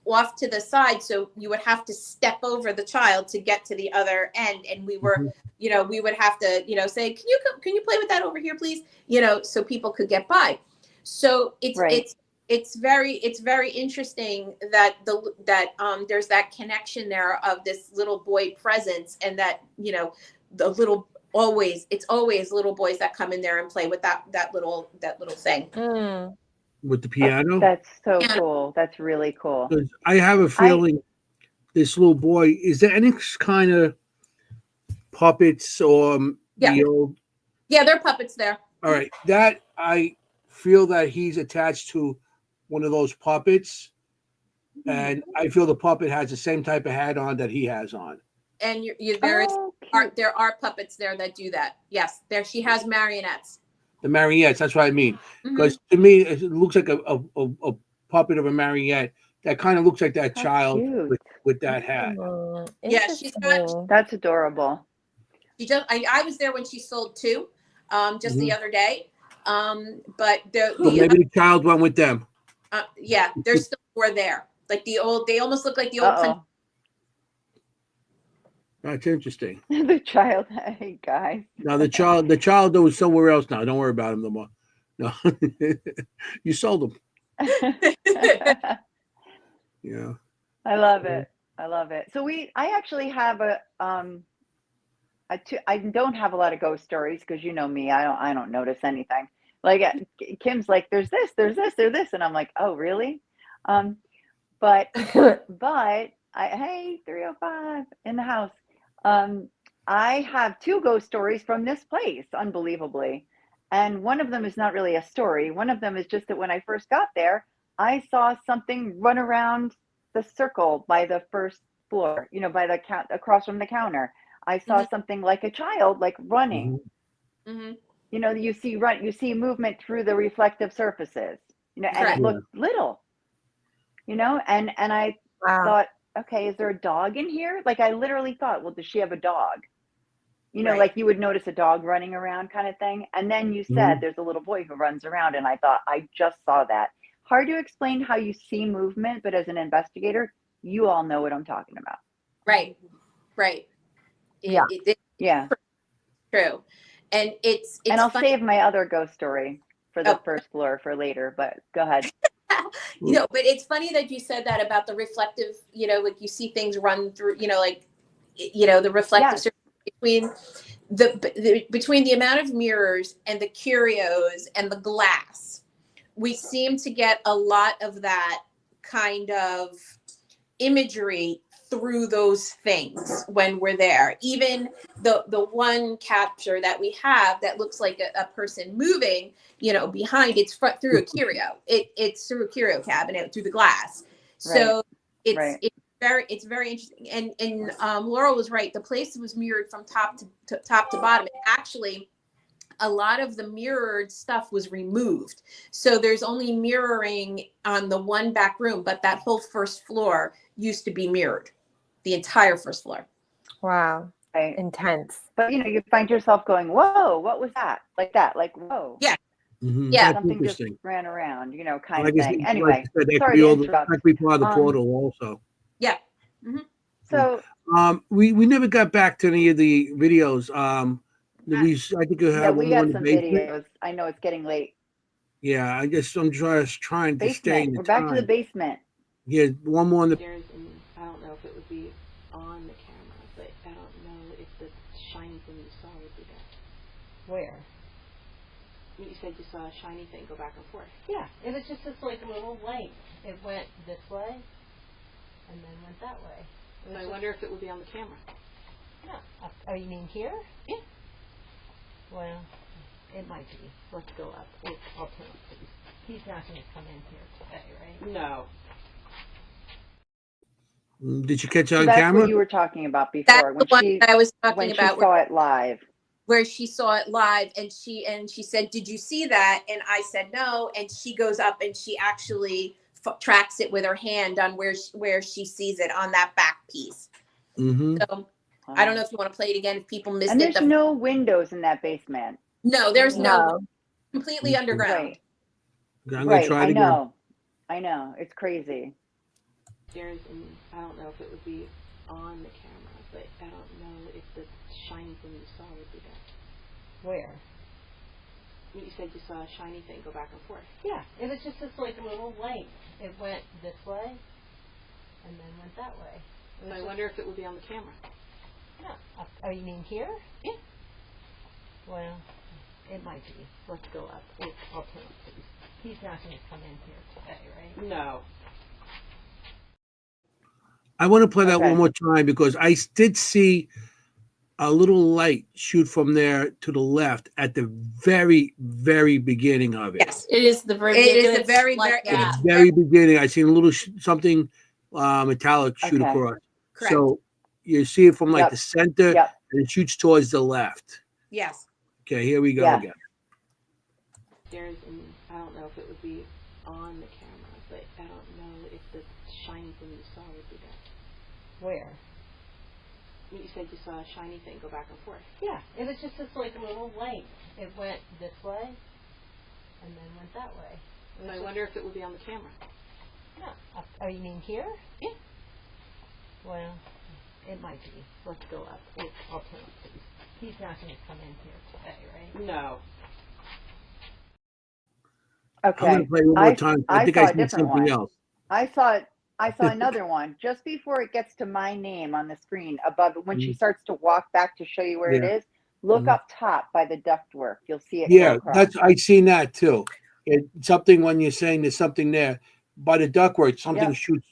off to the side. So you would have to step over the child to get to the other end. And we were, we would have to, say, can you play with that over here, please? So people could get by. So it's very interesting that there's that connection there of this little boy presence, and that, the little, it's always little boys that come in there and play with that little thing. With the piano. That's so cool. That's really cool. I have a feeling this little boy, is there any kind of puppets or the old? Yeah, there are puppets there. All right, that I feel that he's attached to one of those puppets, and I feel the puppet has the same type of hat on that he has on. And there are puppets there that do that. Yes, there she has marionettes. The marionettes, that's what I mean. Because to me, it looks like a puppet of a marionette that kind of looks like that child with that hat. Yeah, she's got. That's adorable. She just. I was there when she sold two, just the other day. But maybe the child went with them. Yeah, there's still more there. Like they almost look like the old. That's interesting. The child, hey guys. Now the child was somewhere else now. Don't worry about him no more. No, you sold him. Yeah. I love it. So I actually have I don't have a lot of ghost stories because you know me, I don't notice anything. Like Kim's like, there's this, and I'm like, oh really? But hey, 305 in the house. I have two ghost stories from this place, unbelievably. And one of them is not really a story. One of them is just that when I first got there, I saw something run around the circle by the first floor, by the across from the counter. I saw something like a child, like running. You see movement through the reflective surfaces, and it looked little, and I thought, okay, is there a dog in here? Like I literally thought, well, does she have a dog? Like you would notice a dog running around kind of thing. And then you said there's a little boy who runs around, and I thought, I just saw that. Hard to explain how you see movement, but as an investigator, you all know what I'm talking about. Right. Yeah. True. And it's and I'll funny. Save my other ghost story for the first floor for later, but go ahead. But it's funny that you said that about the reflective, like you see things run through, the reflective between the amount of mirrors and the curios and the glass. We seem to get a lot of that kind of imagery through those things when we're there. Even the one capture that we have that looks like a person moving, behind, it's through a curio. It's through a curio cabinet through the glass. So it's very interesting. And Laurel was right. The place was mirrored from top to bottom. And actually, a lot of the mirrored stuff was removed. So there's only mirroring on the one back room, but that whole first floor used to be mirrored. The entire first floor. Wow. Intense. But you find yourself going, whoa, what was that? Like whoa. Yeah. Yeah. Something just ran around, kind of thing. Anyway, sorry to interrupt. That could be part of the portal also. Yeah. So we never got back to any of the videos. I think you have we one got some videos. I know it's getting late. Yeah, I'm just trying to stay in the We're back to the basement. Yeah, one more in the. I don't know if it would be Where? You said you saw a shiny thing go back and forth. Yeah, it was just this like little light. It went this way and then went that way. I wonder if it would be on the camera. No. Oh, you mean here? Yeah. Well, it might be. Let's go up. I'll tell him, please. He's not going to come in here today, right? No. Did you catch it So on that's camera? what you were talking about That's before the one that I was when talking she about, saw it live. where she saw it live, and she said, "Did you see that?" And I said no, and she goes up and she actually tracks it with her hand on where she sees it on that back piece. Mm-hmm. So I don't know if you want to play it again if people missed And it. there's no windows in that basement. No, there's no No. completely underground. Right. I'm gonna Right. try it I again. know. I know. It's crazy. There's, I don't know if it would be on the camera, but I don't know if the shiny thing you saw would be there. Where? You said you saw a shiny thing go back and forth. Yeah, it was just this like little light. It went this way and then went that way. I wonder if it would be on the camera. No. Oh, you mean here? Yeah. Well, it might be. Let's go up. I'll tell him, please. He's not going to come in here today, right? No. I want to play that Okay. one more time because I did see a little light shoot from there to the left at the very, very beginning of it. Yes, It is the very it beginning. is the It's very like very. that. It's Very beginning. I seen a little something metallic shoot Okay. across. correct. So you see it from like Yep. the center, Yep. and it shoots towards the left. Yes. Okay, here we go Yeah. again. There's, I don't know if it would be on the camera, but I don't know if the shiny thing you saw would be there. Where? You said you saw a shiny thing go back and forth. Yeah, it was just this like little light. It went this way and then went that way. I wonder if it would be on the camera. No. Oh, you mean here? Yeah. Well, it might be. Let's go up. I'll tell him, please. He's not going to come in here today, right? No. I'm Okay. gonna play it one more time. I think saw I a seen different something one. else. I saw another one just before it gets to my name on the screen above it. When she starts to walk back to show you where it Yeah. is, look Mhm. up top by the ductwork. You'll see it. Yeah, go across. that's I seen that too. Something when you're saying there's something there by the ductwork, something Yep. shoots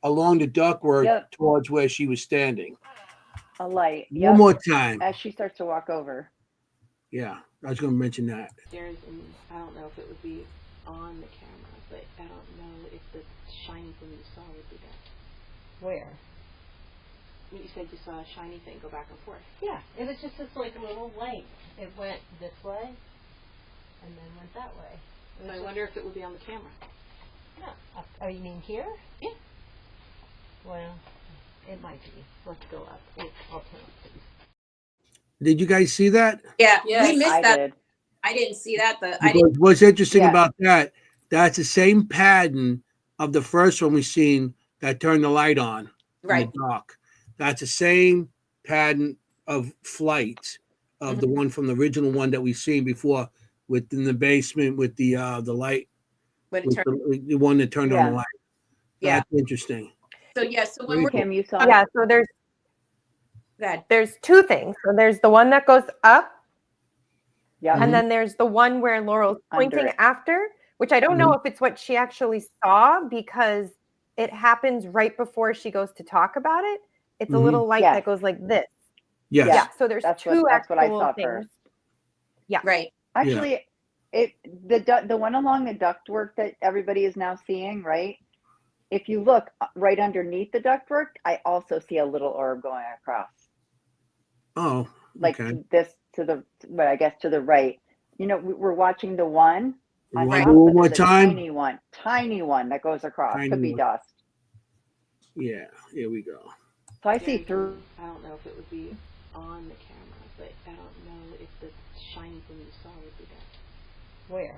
along the ductwork Yep. towards where she was standing. A light. One Yep. more time. As she starts to walk over. Yeah, I was going to mention that. There's, I don't know if it would be on the camera, but I don't know if the shiny thing you saw would be there. Where? You said you saw a shiny thing go back and forth. Yeah, it was just this like little light. It went this way and then went that way. I wonder if it would be on the camera. No. Oh, you mean here? Yeah. Well, it might be. Let's go up. I'll tell him, please. Did you guys see that? Yeah, Yes, we missed I that. did. I didn't see that. I Because didn't. what's interesting Yeah. about that, that's the same pattern of the first one we seen that turned the light on Right. in the dark. That's the same pattern of flight of the one from the original one that we seen before within the basement with the light, When it with turned, the one that turned on Yeah. the light. yeah. That's interesting. So yeah. So when Very we're cool. Kim, you saw Yeah, it? so there's good. there's two things. So there's the one that goes up, Yep. and then there's the one where Laurel's Under pointing it. after, which I don't know if it's what she actually saw because it happens right before she goes to talk about it. It's a Mhm. little light Yes. that goes like this. Yes. Yeah. So there's That's two what I actual saw things. first. Right. Actually, the one along the ductwork that everybody is now seeing, right? If you look right underneath the ductwork, I also see a little orb going across, Oh, like okay. this to the, well, I guess to the right. You know, we're watching the one You on want to top, do it one but more there's a time? tiny one that goes across. Tiny Could be one. dust. Yeah, here we go. So I see There's, through. I don't know if it would be on the camera, but I don't know if the shiny thing you saw would be there. Where?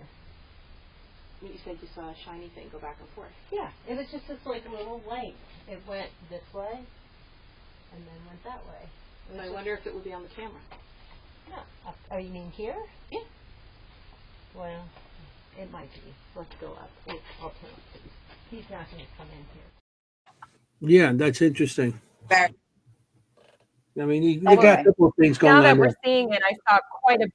You said you saw a shiny thing go back and forth. Yeah, it was just this like little light. It went this way and then went that way. I wonder if it would be on the camera. No. Oh, you mean here? Yeah. Well, it might be. Let's go up. I'll tell him, please. He's not going to come in here. Yeah, that's interesting. Very. I mean, you Okay. got a couple of things going Now on that there. we're seeing it, I saw quite a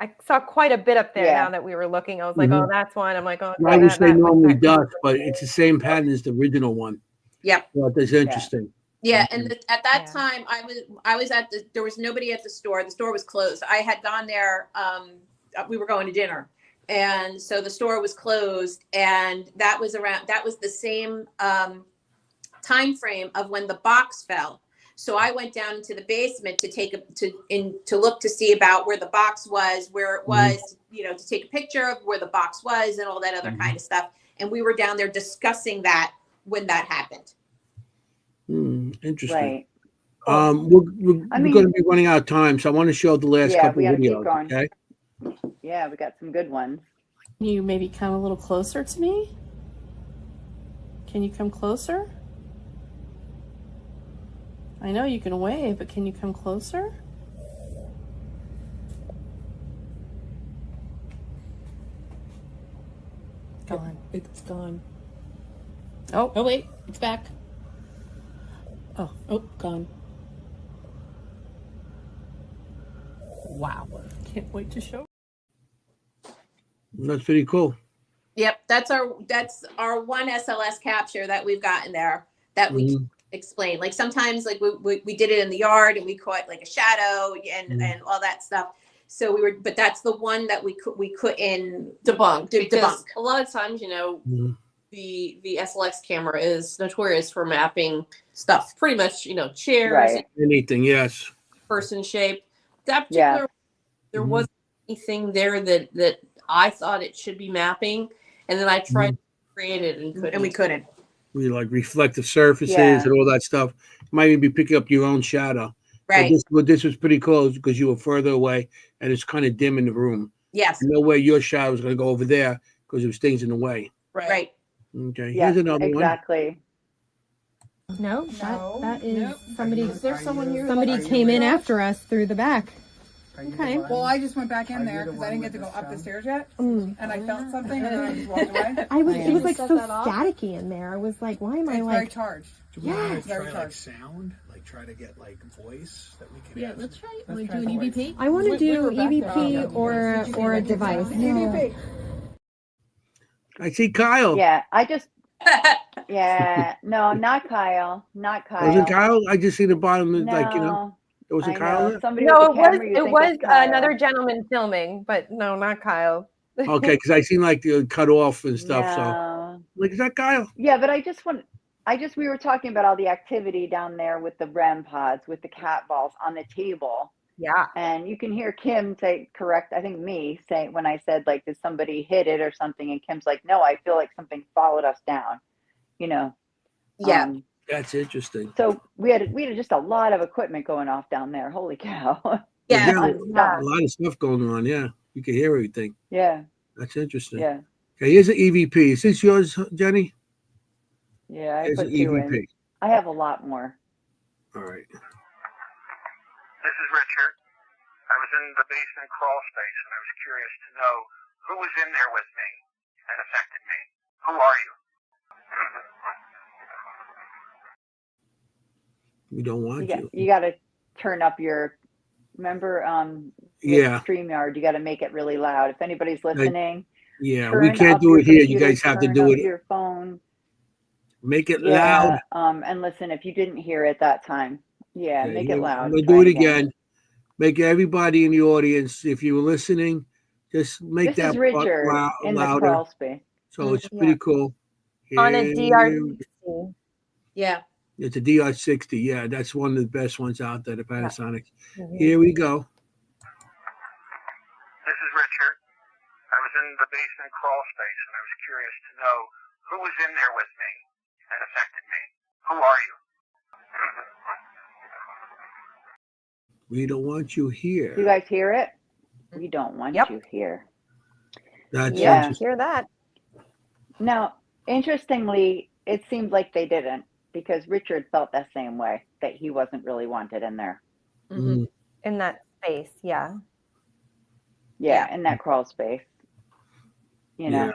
I saw quite a bit up there Yeah. now that we were looking. I was like, oh, that's one. I'm like, oh, I would say that one. normally dust, but it's the same pattern as the original one. Yep. Well, that's interesting. Yeah, and at that Yeah. time, I was at there was nobody at the store. The store was closed. I had gone there. We were going to dinner, and so the store was closed. And that was the same time frame of when the box fell. So I went down into the basement to look to see about where the box was, where it was, to take a picture of where the box was and all that other kind of stuff. And we were down there discussing that when that happened. Interesting. Right. We're going to be running out of time, so I want to show the last couple we gotta videos. keep going. Okay. Yeah, we got some good ones. Can you maybe come a little closer to me? Can you come closer? I know you can wave, but can you come closer? Gone. It's gone. Oh, Oh wait, it's back. Oh, gone. Wow. Can't wait to show. That's pretty cool. Yep, that's our one SLS capture that we've gotten there that we can explain. Like sometimes, like we did it in the yard and we caught like a shadow and all that stuff. So but that's the one that we couldn't debunk. Because debunk. a lot of times, the SLX camera is notorious for mapping stuff. Pretty much, chairs, Right. Anything, yes. person shape. That particular, there wasn't anything there that I thought it should be mapping, and then I tried to create it and couldn't. And we couldn't. We like reflective surfaces and all that stuff. You might even be picking up your own shadow. Right. But this was pretty close because you were further away and it's kind of dim in the room. Yes. No way your shadow was going to go over there because there was things in the way. Right. Okay. Yeah, Here's another one. exactly. No, that is somebody. Is there someone here? Somebody came in after us through the back. Okay. Well, I just went back in there because I didn't get to go up the stairs yet, and I felt something, and then I just walked away. It was like so staticky in there. I was like, why am I It's very like? charged. Do we want to Very try like charged. sound? Like try to get like voice that we can Yeah, add? let's try. Let's Like try do an voice. EVP. I want to We do were back there. EVP or a device. EVP. I see Kyle. Yeah, no, not Kyle. Not Kyle. Was it Kyle? I just see the bottom, No, it wasn't I Kyle. know. Somebody No, with a it was camera, you think it's Kyle. another gentleman filming, but no, not Kyle. Okay, because I seen like the cut off and stuff. So No. like, is that Kyle? Yeah, but we were talking about all the activity down there with the REM pods, with the cat balls on the table. Yeah. And you can hear Kim say when I said, like, did somebody hit it or something? And Kim's like, no, I feel like something followed us down, Yeah. That's interesting. So we had just a lot of equipment going off down there. Holy cow. Yeah. A lot of stuff going on. Yeah, you can hear everything. Yeah. That's interesting. Yeah. Okay, here's an EVP. Is this yours, Jenny? Yeah. I Here's put an two EVP. in. I have a lot more. All right. This is Richard. I was in the basement crawl space and I was curious to know who was in there with me and affected me. Who are you? We don't want you. You got to turn up your, remember, Yeah. StreamYard, you got to make it really loud. If anybody's listening, Yeah, turn we can't up do your it here. You computer, guys have to turn do up it. your phone. Make it loud. And listen, if you didn't hear it that time, Okay, make it loud. We'll Try do it again. Make everybody in the audience, if you were listening, just make This that is Richard part in the louder. crawl space. So it's pretty cool. On a Here- DR60. Yeah. It's a DR60. Yeah, that's one of the best ones out there, the Panasonic. Mhm. Here we go. This is Richard. I was in the basement crawl space and I was curious to know who was in there with me and affected me. Who are you? We don't want you here. You guys hear it? We don't want you here. That's Yeah. interesting. Hear that? Now, interestingly, it seemed like they didn't, because Richard felt that same way, that he wasn't really wanted in there. Mhm. In that space, yeah. Yeah, in that crawl space. You know,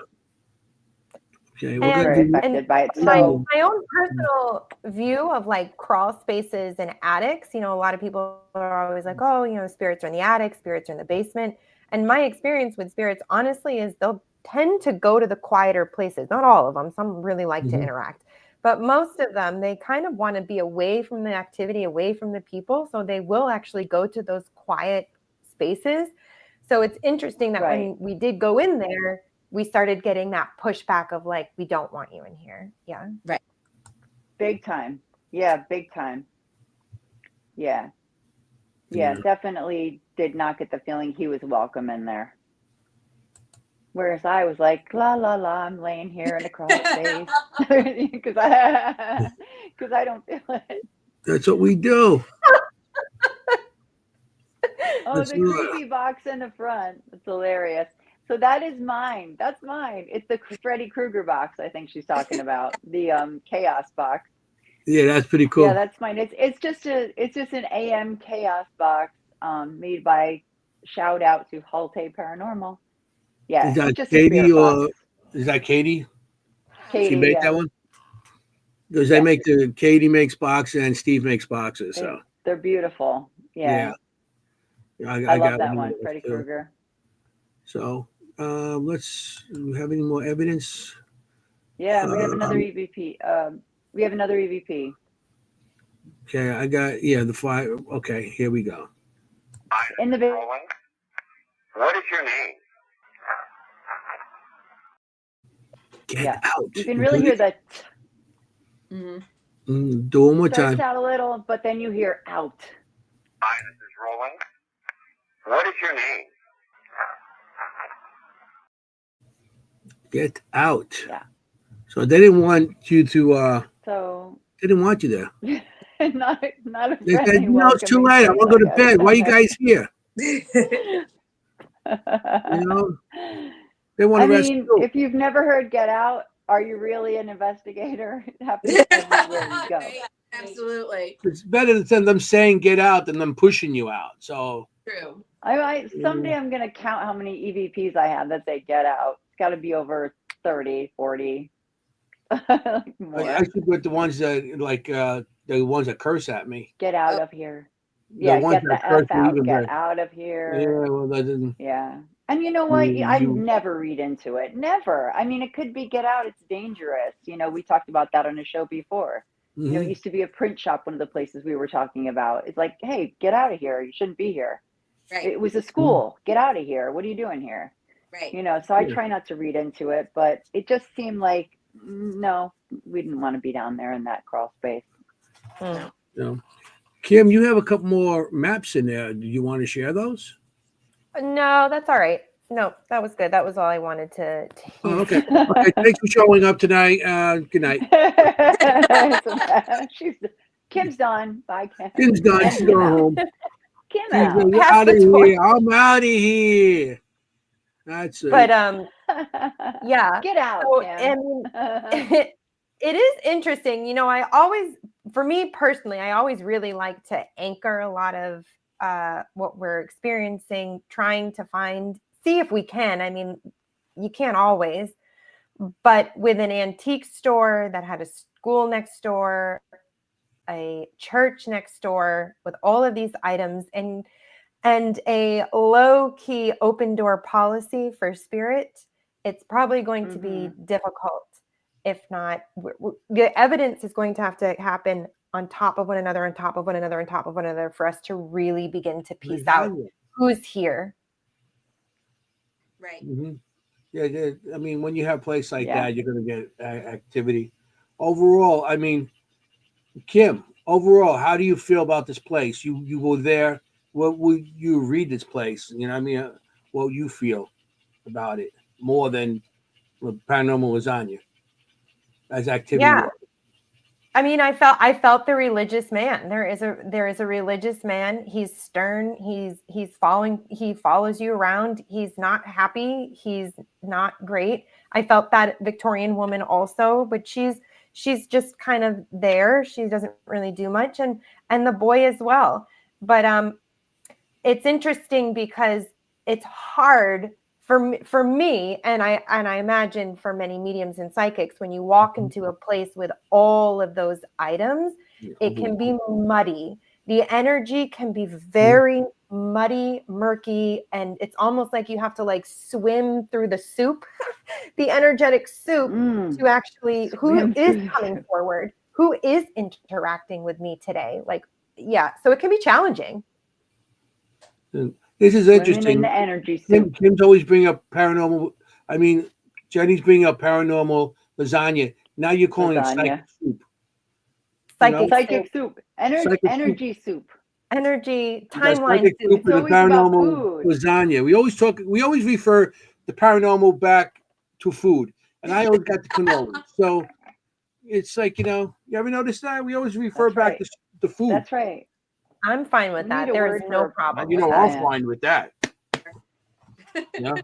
Okay, And- we're gonna very do affected by it. My So, own personal view of like crawl spaces and attics, a lot of people are always like, oh, spirits are in the attic, spirits are in the basement. And my experience with spirits, honestly, is they'll tend to go to the quieter places. Not all of them. Some really like to interact. But most of them, they kind of want to be away from the activity, away from the people. So they will actually go to those quiet spaces. So it's interesting that when we did go in there, we started getting that pushback of like, we don't want you in here. Yeah. Right. Big time. Yeah, big time. Yeah. Yeah, definitely did not get the feeling he was welcome in there. Whereas I was like, la la la, I'm laying here in a crawl space because I don't feel it. That's what we do. Oh, the creepy box in the front. It's hilarious. So that is mine. That's mine. It's the Freddy Krueger box. I think she's talking about the chaos box. Yeah, that's pretty cool. Yeah, that's mine. It's just an AM chaos box made by, shout out to Chronicles Paranormal. Yeah, Is that it's just Katie a spirit or box. is that Katie? Katie, She made yeah. that one. Because they make Katie makes boxes and Steve makes boxes. So they're beautiful. Yeah. I love got that one, Freddy too. Krueger. So let's. Do we have any more evidence? Yeah, we have another EVP. We have another EVP. Okay, I got the 5. Okay, here we go. In the What is your name? Get out. You can really hear that. Do one more time. Starts out a little, but then you hear out. Hi, this is Roland. What is your name? Get out. Yeah. So they didn't want you to. They didn't want you there. not a They said, "No, it's too late. I want to go to bed. Why are you guys here?" They want to rest. If you've never heard "Get Out," are you really an investigator? It happens everywhere you go. Absolutely. It's better than them saying "get out" than them pushing you out. So true. Someday I'm going to count how many EVPs I have that say "Get Out." It's got to be over 30, 40. More. I should put the ones that the ones that curse at me. Get out of here. Yeah, get the F out. Get out of here. Yeah, well, that didn't. Yeah. And you know what? I never read into it. Never. It could be get out. It's dangerous. We talked about that on a show before. It used to be a print shop, one of the places we were talking about. It's like, hey, get out of here. You shouldn't be here. Right. It was a school. Get out of here. What are you doing here? Right. So I try not to read into it, but it just seemed like, no, we didn't want to be down there in that crawl space. No. Kim, you have a couple more maps in there. Do you want to share those? No, that's all right. No, that was good. That was all I wanted to Oh, okay. Thanks for showing up tonight. Good night. Kim's done. Bye, Kim. Kim's done. She's going home. Kim out. Out of here. I'm out of here. That's it. But yeah. Get out, so, Kim. It is interesting. For me personally, I always really like to anchor a lot of what we're experiencing, trying to see if we can. You can't always, but with an antique store that had a school next door, a church next door, with all of these items and a low-key open door policy for spirit, it's probably going to be difficult. If not, the evidence is going to have to happen on top of one another, on top of one another, on top of one another, for us to really begin to piece out who's here. Right. Mm-hmm. Yeah. When you have a place like that, you're going to get activity. Overall, Kim, how do you feel about this place? You go there. What would you read this place? What you feel about it more than paranormal lasagna as activity? Yeah. I felt the religious man. There is a religious man. He's stern. He follows you around. He's not happy. He's not great. I felt that Victorian woman also, but she's just kind of there. She doesn't really do much, and the boy as well. But it's interesting because it's hard for me, and I imagine for many mediums and psychics, when you walk into a place with all of those items, it can be muddy. The energy can be very muddy, murky, and it's almost like you have to like swim through the soup, the energetic soup, to actually who is coming forward, who is interacting with me today. Like, yeah, so it can be challenging. This is interesting. In the energy soup. Kim's always bringing up paranormal. I mean, Jenny's bringing up paranormal lasagna. Now you're calling it psychic soup. Psychic soup. Energy soup. Energy, timeline soup. Soup and paranormal lasagna. We always refer the paranormal back to food. And I always got the cannoli. So it's like, you ever notice that? We always refer back to the food. That's right. I'm fine with that. There is no problem. I'm fine with that. Yeah.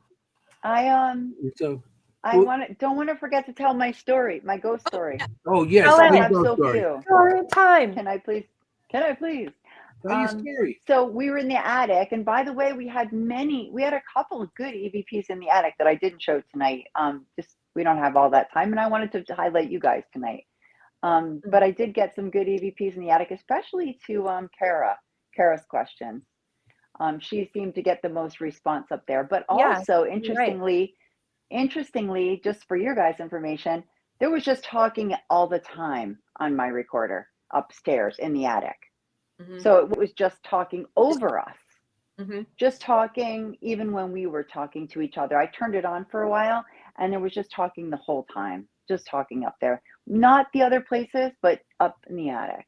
Don't want to forget to tell my story, my ghost story. Oh yes, I have so few. Story time. Can I please? Tell your story. So we were in the attic, and by the way, we had a couple of good EVPs in the attic that I didn't show tonight. Just we don't have all that time, and I wanted to highlight you guys tonight. But I did get some good EVPs in the attic, especially to Kara's questions. She seemed to get the most response up there. But also, interestingly, just for your guys' information, there was just talking all the time on my recorder upstairs in the attic. Mm-hmm. So it was just talking over us. Mm-hmm. Just talking, even when we were talking to each other. I turned it on for a while, and it was just talking the whole time. Just talking up there. Not the other places, but up in the attic.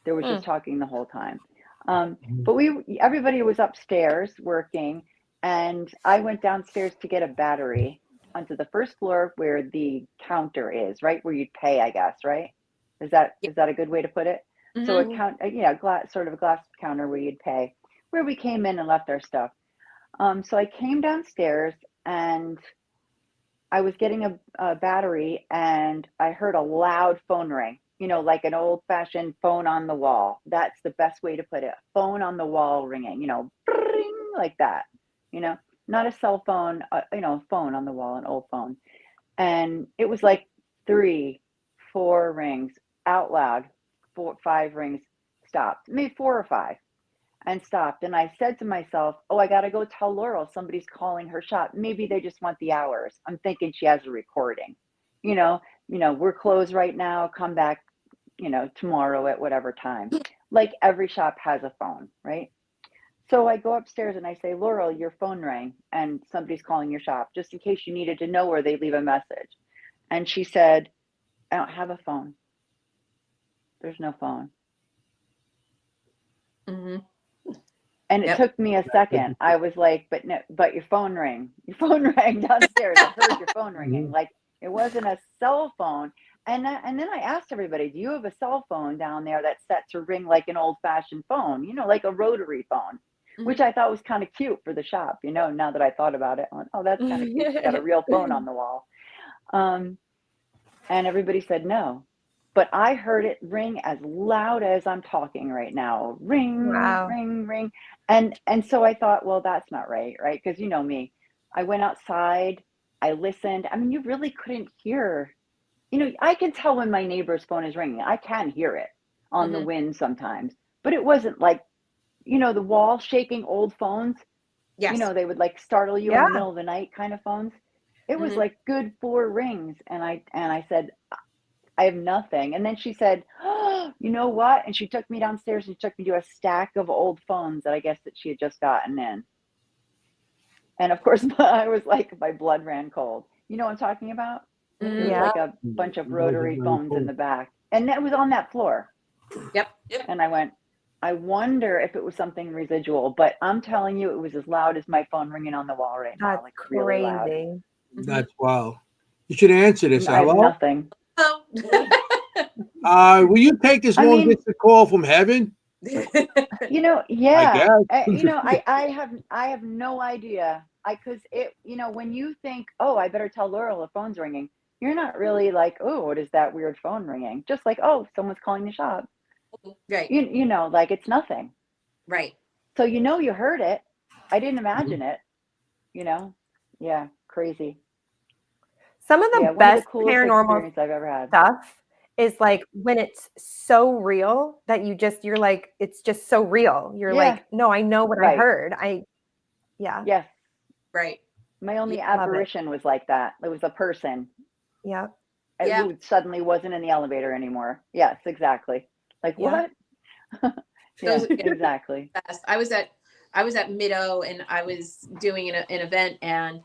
There was just talking the whole time. But everybody was upstairs working, and I went downstairs to get a battery onto the first floor where the counter is, right? Where you'd pay, I guess, right? Is that a good way to put it? Mm-hmm. So a glass counter where you'd pay, where we came in and left our stuff. So I came downstairs and I was getting a battery, and I heard a loud phone ring, like an old fashioned phone on the wall. That's the best way to put it. Phone on the wall ringing, ring, like that, not a cell phone, phone on the wall, an old phone. And it was like 3, 4 rings out loud, 4, 5 rings, stopped, maybe 4 or 5, and stopped. And I said to myself, oh, I got to go tell Laurel somebody's calling her shop. Maybe they just want the hours. I'm thinking she has a recording, we're closed right now. Come back, tomorrow at whatever time. Like every shop has a phone, right? So I go upstairs and I say, Laurel, your phone rang and somebody's calling your shop, just in case you needed to know where they leave a message. And she said, I don't have a phone. There's no phone. Mm-hmm. And it took me a second. I was like, but your phone rang. Your phone rang downstairs. I heard your phone ringing. Like it wasn't a cell phone. And then I asked everybody, do you have a cell phone down there that's set to ring like an old fashioned phone, like a rotary phone, which I thought was kind of cute for the shop, now that I thought about it. I went, oh, that's kind of cute. You got a real phone on the wall. And everybody said no. But I heard it ring as loud as I'm talking right now. Ring, wow. Ring, ring. And so I thought, well, that's not right? Because you know me. I went outside. I listened. I mean, you really couldn't hear. I can tell when my neighbor's phone is ringing. I can hear it on the wind sometimes. But it wasn't like, the wall shaking old phones. Yes. They would like startle you in the middle of the night kind of phones. It was like good 4 rings. And I said, I have nothing. And then she said, oh, you know what? And she took me downstairs and took me to a stack of old phones that I guess that she had just gotten in. And of course, I was like, my blood ran cold. You know what I'm talking about? There was like a bunch of rotary phones in the back. And that was on that floor. Yep. And I went, I wonder if it was something residual. But I'm telling you, it was as loud as my phone ringing on the wall right now. That's like crazy. Really loud. That's wow. You should answer this. I have nothing. Will you take this long distance call from heaven? Yeah. I have no idea. Because when you think, oh, I better tell Laurel the phone's ringing, you're not really like, oh, what is that weird phone ringing? Just like, oh, someone's calling the shop. Right. Like it's nothing. Right. So you heard it. I didn't imagine it. Yeah, crazy. Some of the best paranormal I've ever had stuff is like when it's so real that you're like, it's just so real. You're like, no, I know what I heard. Yes. Right. My only Love it. apparition was like that. It was a person. Yeah. Who suddenly wasn't in the elevator anymore. Yes, exactly. Like what? Yeah, exactly. I was at Mid-O and I was doing an event, and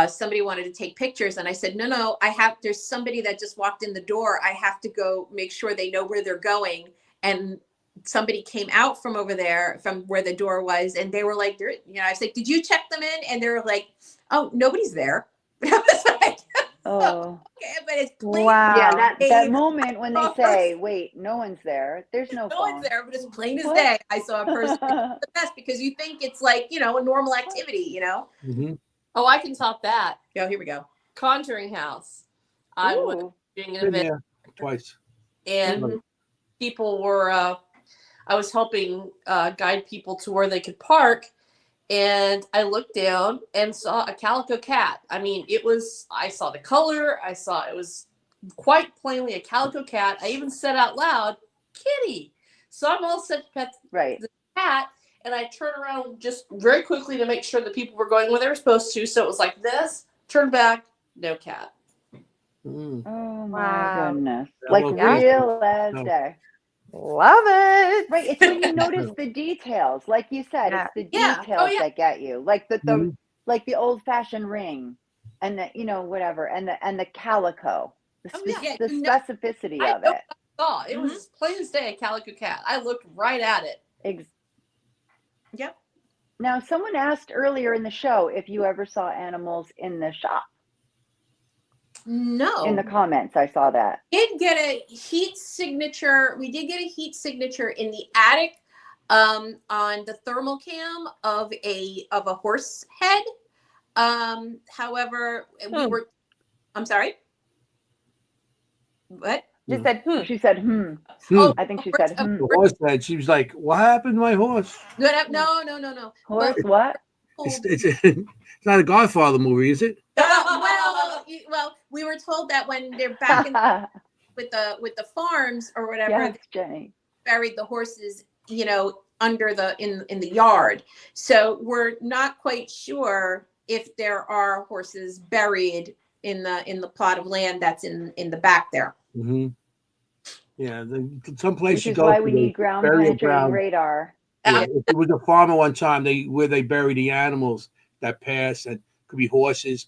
somebody wanted to take pictures, and I said, no, there's somebody that just walked in the door. I have to go make sure they know where they're going. And somebody came out from over there, from where the door was, and they were like, I was like, did you check them in? And they were like, oh, nobody's there. I was like, oh, okay, but it's plain. Wow. Yeah, that moment when they say, wait, no one's there. There's no phone. One's there, but it's plain as day. I saw a person. It's the best because you think it's like, a normal activity, Mm-hmm. Oh, I can top that. Oh, here we go. Conjuring House. I was doing an event twice. And people were, I was helping guide people to where they could park. And I looked down and saw a calico cat. I mean, I saw the color. I saw it was quite plainly a calico cat. I even said out loud, kitty. So I'm all set to pet the cat. And I turned around just very quickly to make sure that people were going where they were supposed to. So it was like this, turn back, no cat. Mm. Oh my goodness. Like real as day. Love it. Right. It's when you notice the details. Like you said, it's the details that get you. Like like the old fashioned ring and the, whatever. And the calico. The specificity of it. It was plain as day a calico cat. I looked right at it. Yep. Now, someone asked earlier in the show if you ever saw animals in the shop. No. In the comments, I saw that. We did get a heat signature in the attic on the thermal cam of a horse head. However, I'm sorry. What? Just said, She said, Oh, I think she said, The horse head. She was like, what happened to my horse? No. Horse what? It's not a Godfather movie, is it? Well, we were told that when they're back with the farms or whatever, yes, Jenny, buried the horses, under in the yard. So we're not quite sure if there are horses buried in the plot of land that's in the back there. Mm-hmm. Yeah, some place which you is go. why we need ground penetrating radar. Yeah, it was a farmer one time where they bury the animals that pass, and could be horses,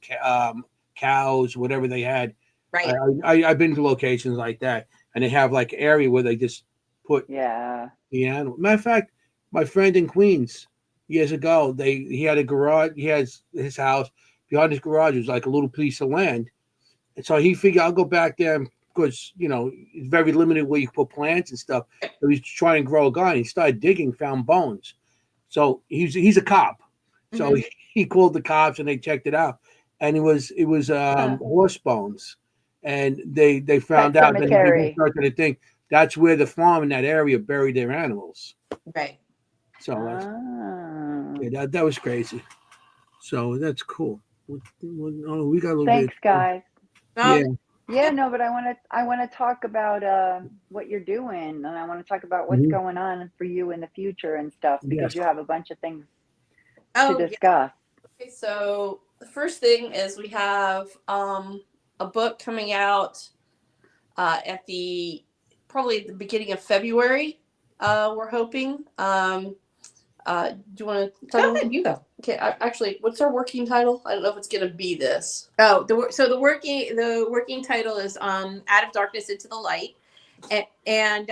cows, whatever they had. Right. I've been to locations like that, and they have like area where they just put the animal. Matter of fact, my friend in Queens years ago, he had a garage. He has his house behind his garage was like a little piece of land, and so he figured I'll go back there because it's very limited where you put plants and stuff. So he's trying to grow a garden. He started digging, found bones. So he's a cop. So he called the cops and they checked it out, and it was horse bones, and they found out that they started to think that's where the farm in that area buried their animals. Right. So that was crazy. So that's cool. We got a little Thanks, bit. guys. Yeah. No, but I want to talk about what you're doing, and I want to talk about what's going on for you in the future and stuff, because you have a bunch of things to discuss. Okay, so the first thing is we have a book coming out at probably at the beginning of February. We're hoping. Do you want to go ahead? You go. Okay. Actually, what's our working title? I don't know if it's going to be this. Oh, the working title is Out of Darkness into the Light, and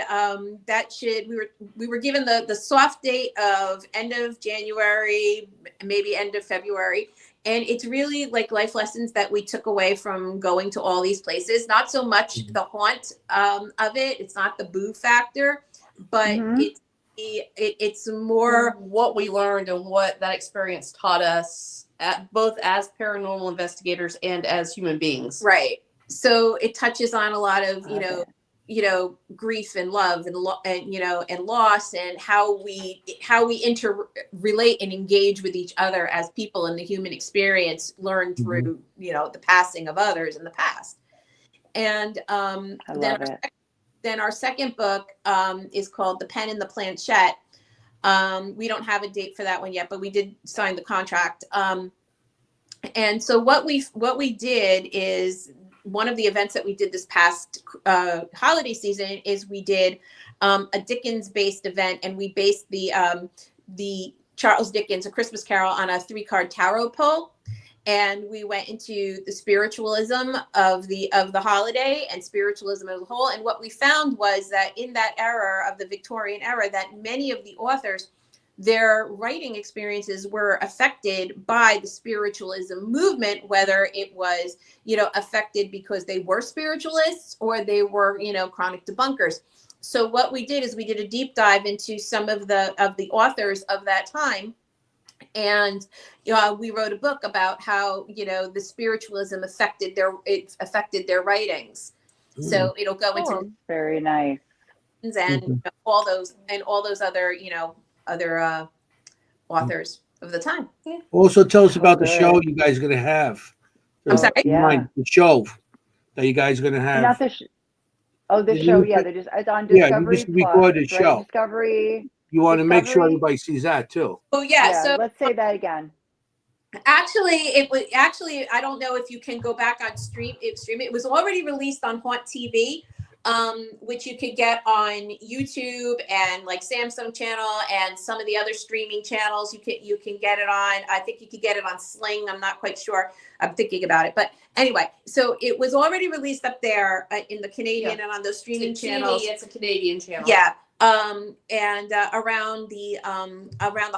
that we were given the soft date of end of January, maybe end of February, and it's really like life lessons that we took away from going to all these places. Not so much the haunt of it. It's not the boo factor, but it's more what we learned and what that experience taught us, both as paranormal investigators and as human beings. Right. So it touches on a lot of grief and love and loss, and how we interrelate and engage with each other as people in the human experience, learned through the passing of others in the past. And then then our second book is called The Pen and the Planchette. We don't have a date for that one yet, but we did sign the contract. And so what we did is, one of the events that we did this past holiday season is we did a Dickens-based event, and we based the Charles Dickens, A Christmas Carol, on a 3-card tarot pull. And we went into the spiritualism of the holiday and spiritualism as a whole. And what we found was that in that era of the Victorian era, that many of the authors, their writing experiences were affected by the spiritualism movement, whether it was, affected because they were spiritualists or they were, chronic debunkers. So what we did is we did a deep dive into some of the authors of that time. And we wrote a book about how, the spiritualism affected their writings. So it'll go into very nice and all those other, other authors of the time. Yeah. Also, tell us about the show you guys are going to have. I'm sorry? The show that you guys are going to have. Not the show. Yeah, they just, it's on Discovery. You just recorded the show. Discovery. You want to make sure everybody sees that too. Oh yeah. So let's say that again. Actually, I don't know if you can go back on stream. It was already released on Haunt TV, which you could get on YouTube and like Samsung Channel and some of the other streaming channels. You can get it on. I think you could get it on Sling. I'm not quite sure. I'm thinking about it, but anyway, so it was already released up there in the Canadian and on those streaming channels. It's a Canadian channel. Yeah. And around the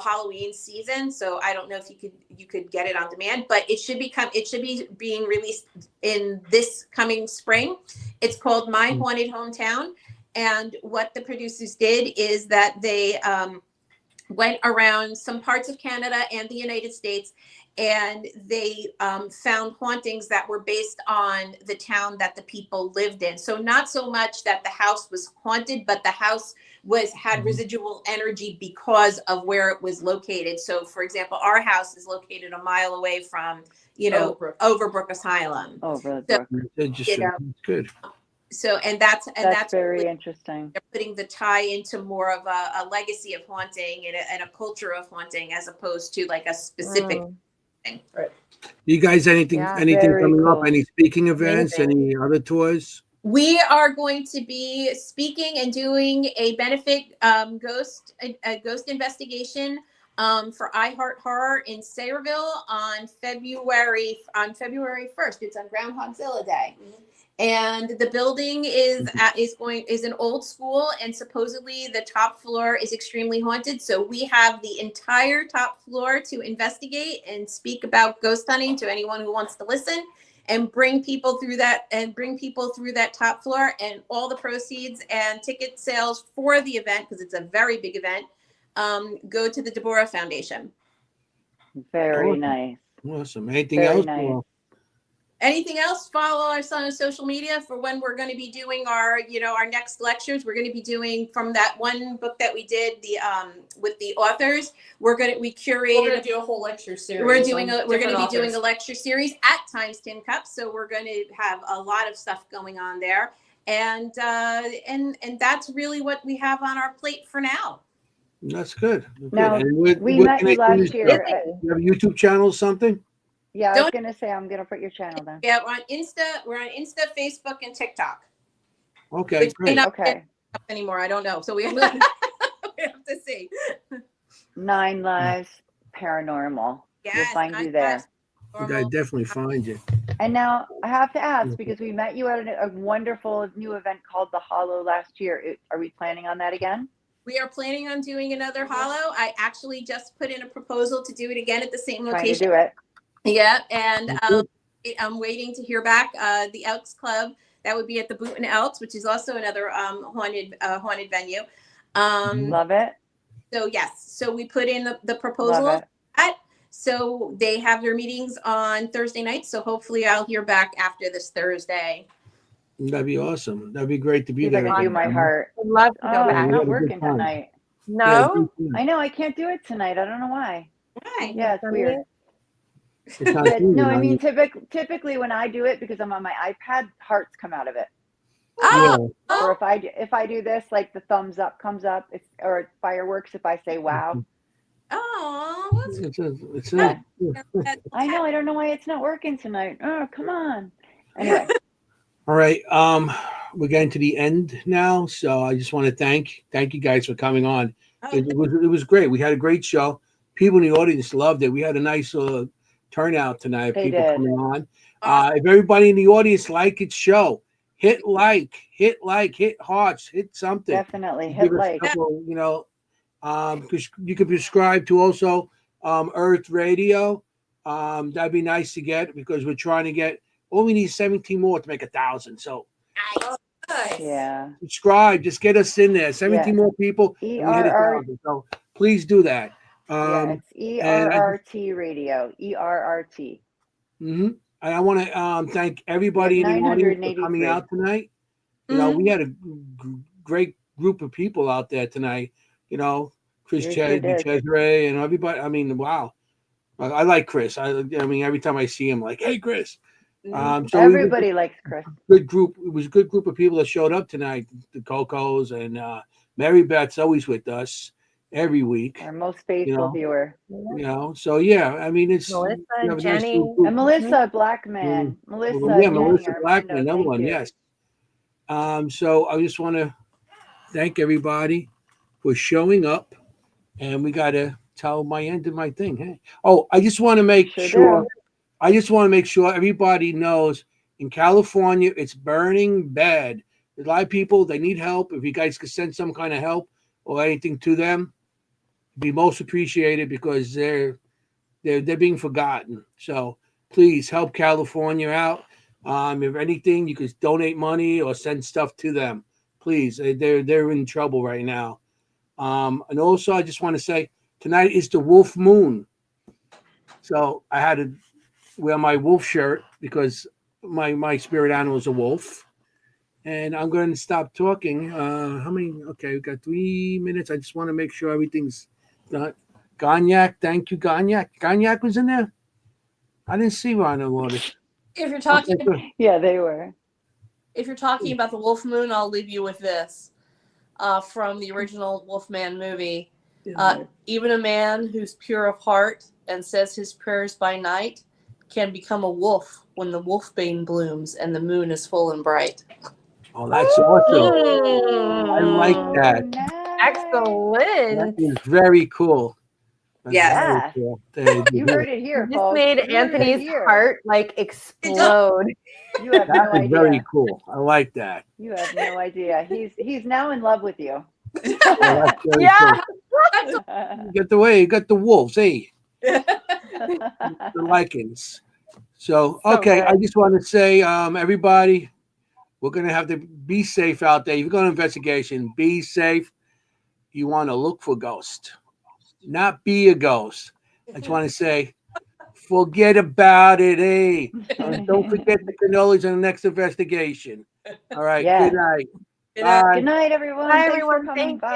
Halloween season. So I don't know if you could get it on demand, but it should be being released in this coming spring. It's called My Haunted Hometown. And what the producers did is that they went around some parts of Canada and the United States, and they found hauntings that were based on the town that the people lived in. So not so much that the house was haunted, but the house had residual energy because of where it was located. So for example, our house is located a mile away from, Overbrook Asylum. Good. So, and that's very interesting. They're putting the tie into more of a legacy of haunting and a culture of haunting, as opposed to like a specific thing. Right. You guys, anything coming up? Any speaking events? Any other tours? We are going to be speaking and doing a benefit ghost investigation for I Heart Horror in Sayreville on February 1st. It's on Groundhogzilla Day. And the building is an old school, and supposedly the top floor is extremely haunted. So we have the entire top floor to investigate and speak about ghost hunting to anyone who wants to listen, and bring people through that top floor, and all the proceeds and ticket sales for the event, because it's a very big event, go to the Deborah Foundation. Very nice. Awesome. Anything else? Nice. Anything else? Follow us on social media for when we're going to be doing our next lectures. We're going to be doing from that one book that we did with the authors. We curated. We're going to do a whole lecture series. We're going to be doing a lecture series at Times Tin Cup. So we're going to have a lot of stuff going on there, and that's really what we have on our plate for now. That's good. Now, we met you last year. You have a YouTube channel or something? Yeah, I was going to say, I'm going to put your channel down. Yeah, we're on Insta, Facebook, and TikTok. Okay, great. Okay. Anymore, I don't know. So we have to see. 9 Lives Paranormal. Yes, we'll find you there. I definitely find you. And now I have to ask, because we met you at a wonderful new event called The Hollow last year. Are we planning on that again? We are planning on doing another Hollow. I actually just put in a proposal to do it again at the same location. Trying to do it. Yeah, and I'm waiting to hear back. The Elks Club, that would be at the Boot and Elks, which is also another haunted venue. Love it. So yes, so we put in the proposal. For that. So they have their meetings on Thursday night. So hopefully I'll hear back after this Thursday. That'd be awesome. That'd be great to be there. I can do my heart. I'd love to go back. I'm not working tonight. No? I know, I can't do it tonight. I don't know why. Why? Yeah, it's weird. No, I mean, typically when I do it, because I'm on my iPad, hearts come out of it. Oh, Or if I do this, like the thumbs up comes up, or fireworks if I say wow. oh, It's Yeah. not. I know. I don't know why it's not working tonight. Oh, come on. Anyway. All right. We're getting to the end now, so I just want to thank you guys for coming on. It was great. We had a great show. People in the audience loved it. We had a nice turnout tonight. They People did. coming on. If everybody in the audience liked its show, hit hit hearts, hit something. Definitely Give hit us like. a couple, because you could subscribe to also Earth Radio. That'd be nice to get because we're trying to get. All we need 17 more to make 1,000. So Nice. Yeah. subscribe. Just get us in there. 17 more people, and we hit ERR. 1,000. So please do that. Yeah, it's ERRT radio. ERRT. And I want to thank everybody in the audience for coming out tonight. We had a great group of people out there tonight. Chris Cesare and everybody. I mean, wow. I like Chris. I mean, every time I see him, like, hey, Chris. So everybody likes Chris. Good group. It was a good group of people that showed up tonight. The Cocos and Mary Beth's always with us every week. Our most faithful viewer. So yeah, I mean it's Melissa, Jennie, and Melissa Blackman. Melissa Blackman, another one. Yes. So I just want to thank everybody for showing up, and we got to tell my end of my thing. Hey, I just want to make sure. I just want to make sure everybody knows in California it's burning bad. There's a lot of people, they need help. If you guys could send some kind of help or anything to them, it'd be most appreciated because they're being forgotten. So please help California out. If anything, you could donate money or send stuff to them. Please, they're in trouble right now. And also, I just want to say tonight is the Wolf Moon. So I had to wear my wolf shirt because my spirit animal is a wolf. And I'm going to stop talking. How many? Okay, we've got 3 minutes. I just want to make sure everything's done. Gonyak, thank you, Gonyak. Gonyak was in there? I didn't see Ron Water. If you're talking, yeah, they were. If you're talking about the Wolf Moon, I'll leave you with this from the original Wolfman movie. Even a man who's pure of heart and says his prayers by night can become a wolf when the wolfbane blooms and the moon is full and bright. Oh, that's awesome. I like that. Excellent. That is very cool. Yeah. Cool. You heard it here, you just made Anthony's heart like explode. You have no idea. Very cool. I like that. You have no idea. He's now in love with you. Yeah. Cool. You got the wolves, hey. The lichens. So okay, I just want to say, everybody, we're gonna have to be safe out there. If you're going to investigation, be safe. You want to look for ghosts, not be a ghost. I just want to say, forget about it, eh? Don't forget the cannolis in the next investigation. All right. Good night. Good night, everyone. Bye, everyone. Thank you.